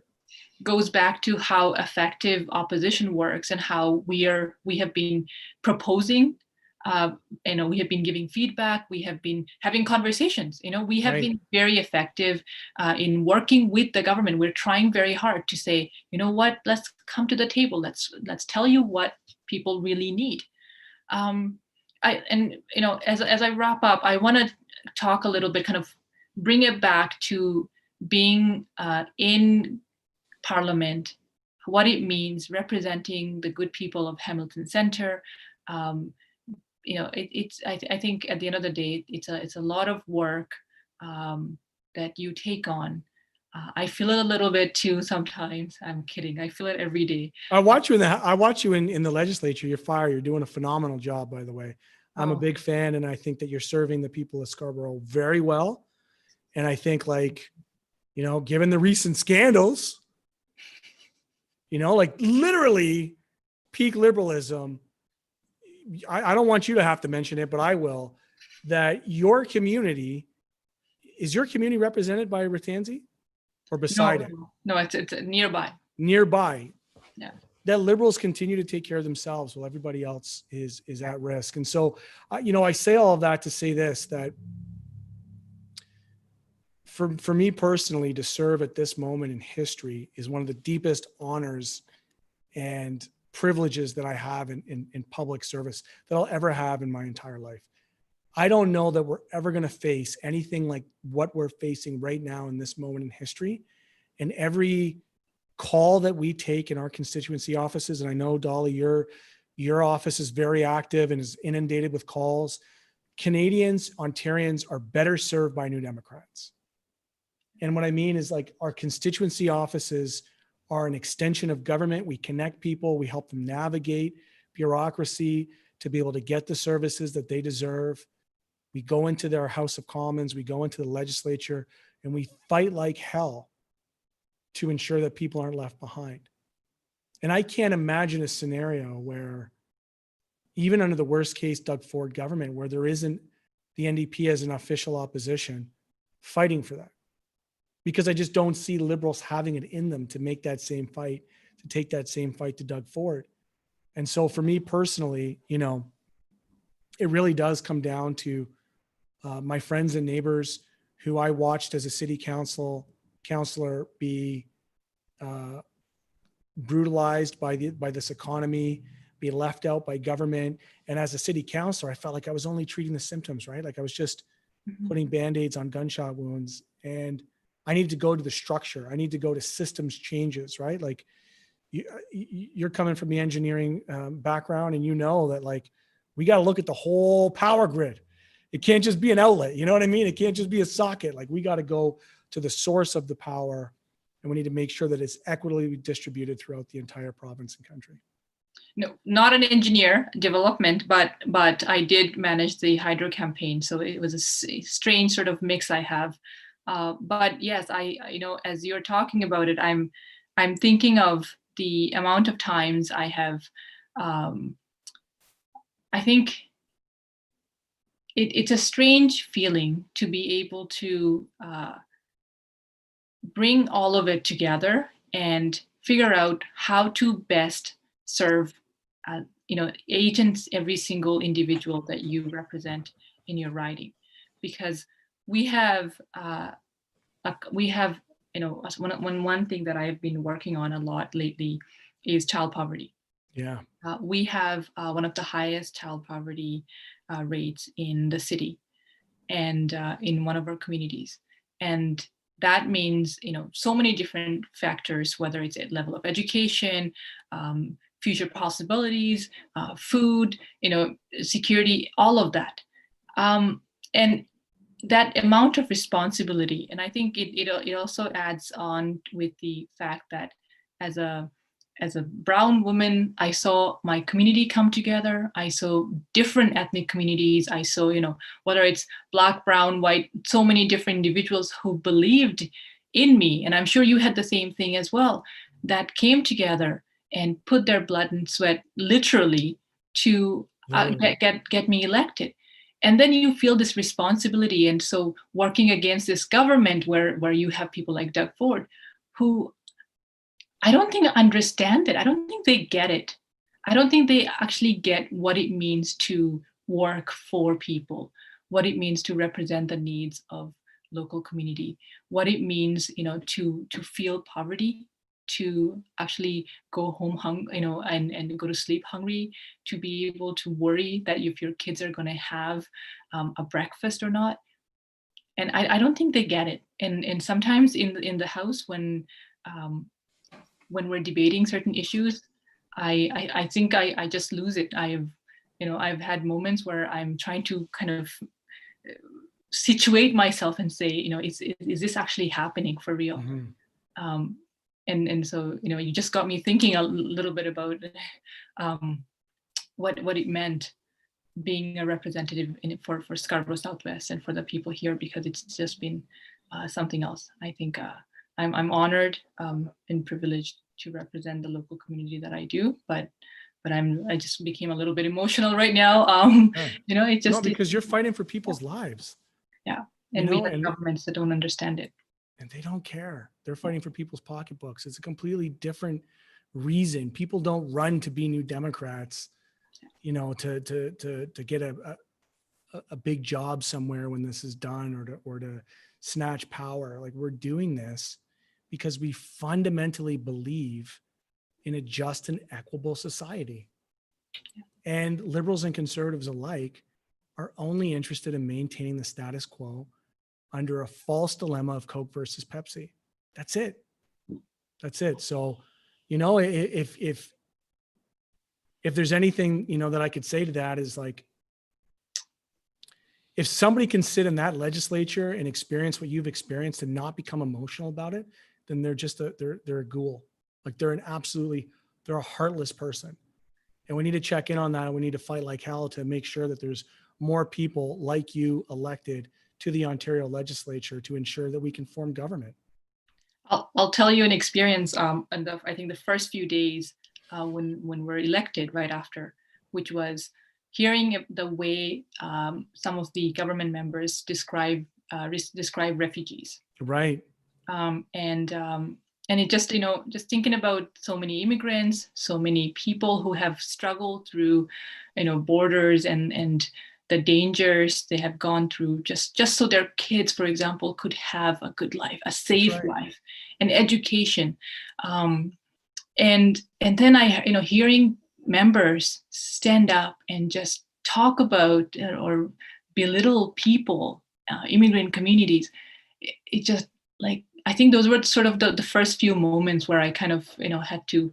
goes back to how effective opposition works and how we have been proposing, we have been giving feedback, we have been having conversations, we have Right. been very effective in working with the government. We're trying very hard to say, you know what, let's come to the table. Let's tell you what people really need. As I wrap up, I want to talk a little bit, kind of bring it back to being in Parliament, what it means representing the good people of Hamilton Center. I think at the end of the day, it's a lot of work that you take on. I feel it a little bit too sometimes. I'm kidding. I feel it every day. I watch you in the legislature. You're doing a phenomenal job, by the way. I'm a big fan, and I think that you're serving the people of Scarborough very well. And I think, given the recent scandals, literally peak liberalism. I don't want you to have to mention it, but I will. That your community represented by Ratanzi, or beside it? No, it's nearby. Nearby. Yeah. That Liberals continue to take care of themselves while everybody else is at risk. And so, I say all of that to say this, that for me personally, to serve at this moment in history is one of the deepest honors and privileges that I have in public service that I'll ever have in my entire life. I don't know that we're ever going to face anything like what we're facing right now in this moment in history. And every call that we take in our constituency offices, and I know, Doly, your office is very active and is inundated with calls. Canadians, Ontarians are better served by New Democrats. And what I mean is, our constituency offices are an extension of government. We connect people, we help them navigate bureaucracy to be able to get the services that they deserve. We go into their House of Commons, we go into the legislature, and we fight like hell to ensure that people aren't left behind. And I can't imagine a scenario where, even under the worst case Doug Ford government, where there isn't the NDP as an official opposition fighting for that. Because I just don't see Liberals having it in them to make that same fight, to take that same fight to Doug Ford. And so for me personally, it really does come down to my friends and neighbors who I watched as a city councillor be brutalized by this economy, be left out by government. And as a city councillor, I felt like I was only treating the symptoms, right? Like I was just putting Band-Aids on gunshot wounds. And I need to go to the structure. I need to go to systems changes, right? Like you're coming from the engineering background, and that we got to look at the whole power grid. It can't just be an outlet. You know what I mean? It can't just be a socket. We got to go to the source of the power, and we need to make sure that it's equitably distributed throughout the entire province and country. No, not an engineer development, but I did manage the hydro campaign. So it was a strange sort of mix I have. But yes, I as you're talking about it, I'm thinking of the amount of times I have. I think it's a strange feeling to be able to bring all of it together and figure out how to best serve agents every single individual that you represent in your writing, because we have one thing that I've been working on a lot lately is child poverty. Yeah. We have one of the highest child poverty rates in the city and in one of our communities. And that means, so many different factors, whether it's at level of education, future possibilities, food, security, all of that. And that amount of responsibility, and I think it also adds on with the fact that as a brown woman, I saw my community come together. I saw different ethnic communities. I saw, whether it's Black, brown, white, so many different individuals who believed in me. And I'm sure you had the same thing as well, that came together and put their blood and sweat literally to get me elected. And then you feel this responsibility. And so working against this government where you have people like Doug Ford, who I don't think understand it. I don't think they get it. I don't think they actually get what it means to work for people, what it means to represent the needs of local community, what it means, to feel poverty, to actually go home and go to sleep hungry, to be able to worry that if your kids are going to have a breakfast or not. And I don't think they get it. And sometimes in the house when we're debating certain issues, I think I just lose it. I've had moments where I'm trying to kind of situate myself and say, is this actually happening for real? Mm-hmm. And so, you just got me thinking a little bit about what it meant being a representative for Scarborough Southwest and for the people here, because it's just been something else. I think I'm honored and privileged to represent the local community that I do, but I just became a little bit emotional right now. It just because you're fighting for people's lives. Yeah, and we have governments that don't understand it, and they don't care. They're fighting for people's pocketbooks. It's a completely different reason. People don't run to be New Democrats, to get a big job somewhere when this is done, or to snatch power. Like, we're doing this because we fundamentally believe in a just and equitable society. And liberals and conservatives alike are only interested in maintaining the status quo under a false dilemma of Coke versus Pepsi. That's it. So, if there's anything, that I could say to that is, like, if somebody can sit in that legislature and experience what you've experienced and not become emotional about it, then they're just they're a ghoul. Like, they're a heartless person. And we need to check in on that. And we need to fight like hell to make sure that there's more people like you elected to the Ontario legislature to ensure that we can form government. I'll tell you an experience. And I think the first few days when we're elected right after, which was hearing the way some of the government members describe refugees. Right. And it just, just thinking about so many immigrants, so many people who have struggled through, borders and the dangers they have gone through just so their kids, for example, could have a good life, a safe life, and education. And then hearing members stand up and just talk about or belittle people, immigrant communities, it just, like, I think those were sort of the first few moments where I kind of, had to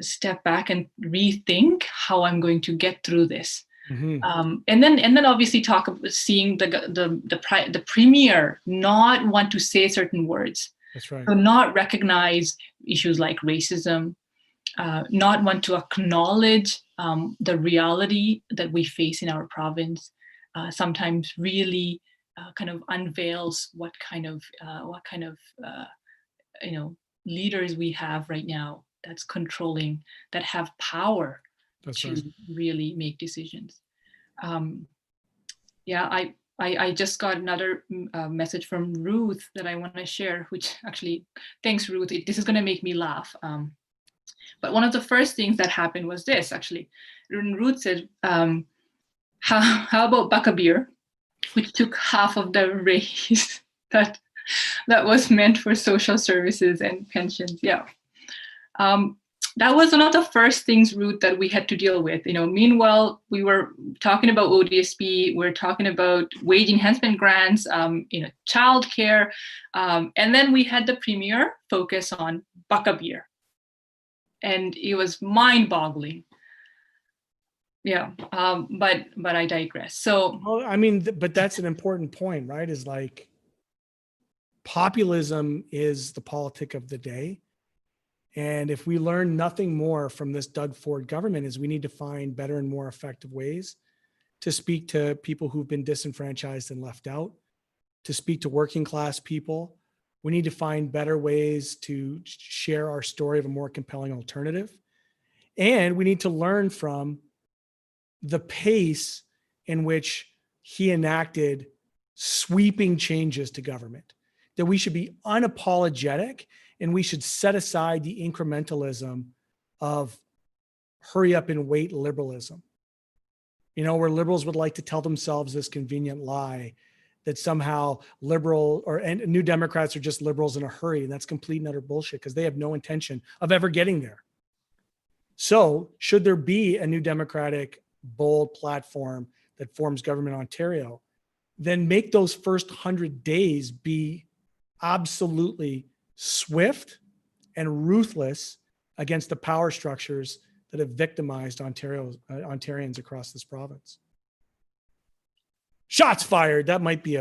step back and rethink how I'm going to get through this. Mm-hmm. And then obviously talk about seeing the premier not want to say certain words. That's right. So not recognize issues like racism, not want to acknowledge the reality that we face in our province. Sometimes really kind of unveils what kind of leaders we have right now that's controlling, that have power to really make decisions. I just got another message from Ruth that I want to share, which actually, thanks Ruth. This is going to make me laugh. But one of the first things that happened was this, actually. Ruth said, how about buck a beer, which took half of the raise that was meant for social services and pensions. Yeah. That was one of the first things, Ruth, that we had to deal with. Meanwhile, we were talking about ODSP, we're talking about wage enhancement grants, childcare, and then we had the premier focus on buck a beer, and it was mind-boggling. Yeah, but I digress. So, well, I mean, but that's an important point, right? Is like populism is the politic of the day. And if we learn nothing more from this Doug Ford government, is we need to find better and more effective ways to speak to people who've been disenfranchised and left out, to speak to working class people. We need to find better ways to share our story of a more compelling alternative. And we need to learn from the pace in which he enacted sweeping changes to government, that we should be unapologetic and we should set aside the incrementalism of hurry up and wait liberalism. Where liberals would like to tell themselves this convenient lie that somehow and New Democrats are just liberals in a hurry. And that's complete and utter bullshit, because they have no intention of ever getting there. So should there be a New Democratic bold platform that forms government in Ontario, then make those first 100 days be absolutely swift and ruthless against the power structures that have victimized Ontarians across this province. Shots fired. That might be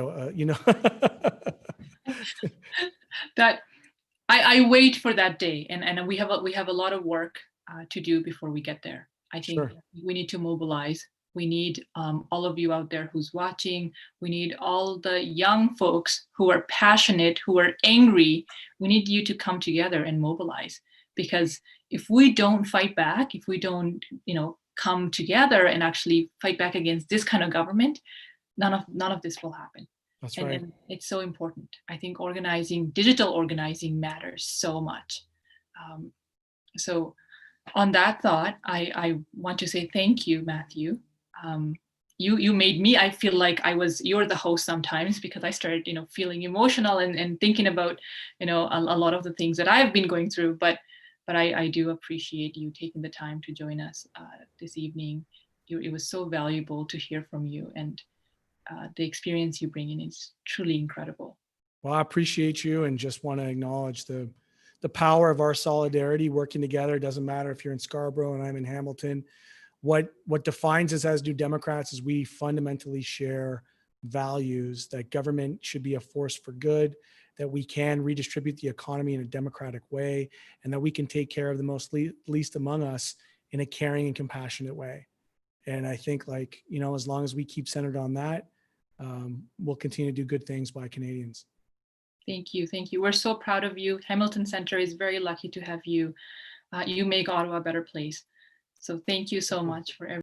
that I wait for that day, and we have a lot of work to do before we get there. I think Sure. we need to mobilize. We need all of you out there who's watching. We need all the young folks who are passionate, who are angry. We need you to come together and mobilize, because if we don't fight back, if we don't, come together and actually fight back against this kind of government, none of this will happen. That's right. And it's so important. I think digital organizing matters so much. So on that thought, I want to say thank you, Matthew. You made me, I feel like you're the host sometimes, because I started, feeling emotional and thinking about, a lot of the things that I've been going through. But I do appreciate you taking the time to join us this evening. It was so valuable to hear from you, and the experience you bring in is truly incredible. Well, I appreciate you, and just want to acknowledge the power of our solidarity working together. It doesn't matter if you're in Scarborough and I'm in Hamilton. What defines us as New Democrats is we fundamentally share values that government should be a force for good, that we can redistribute the economy in a democratic way, and that we can take care of the most least among us in a caring and compassionate way. And I think, as long as we keep centered on that, we'll continue to do good things by Canadians. Thank you. We're so proud of you. Hamilton Centre is very lucky to have you. You make Ottawa a better place. So thank you so much for everything.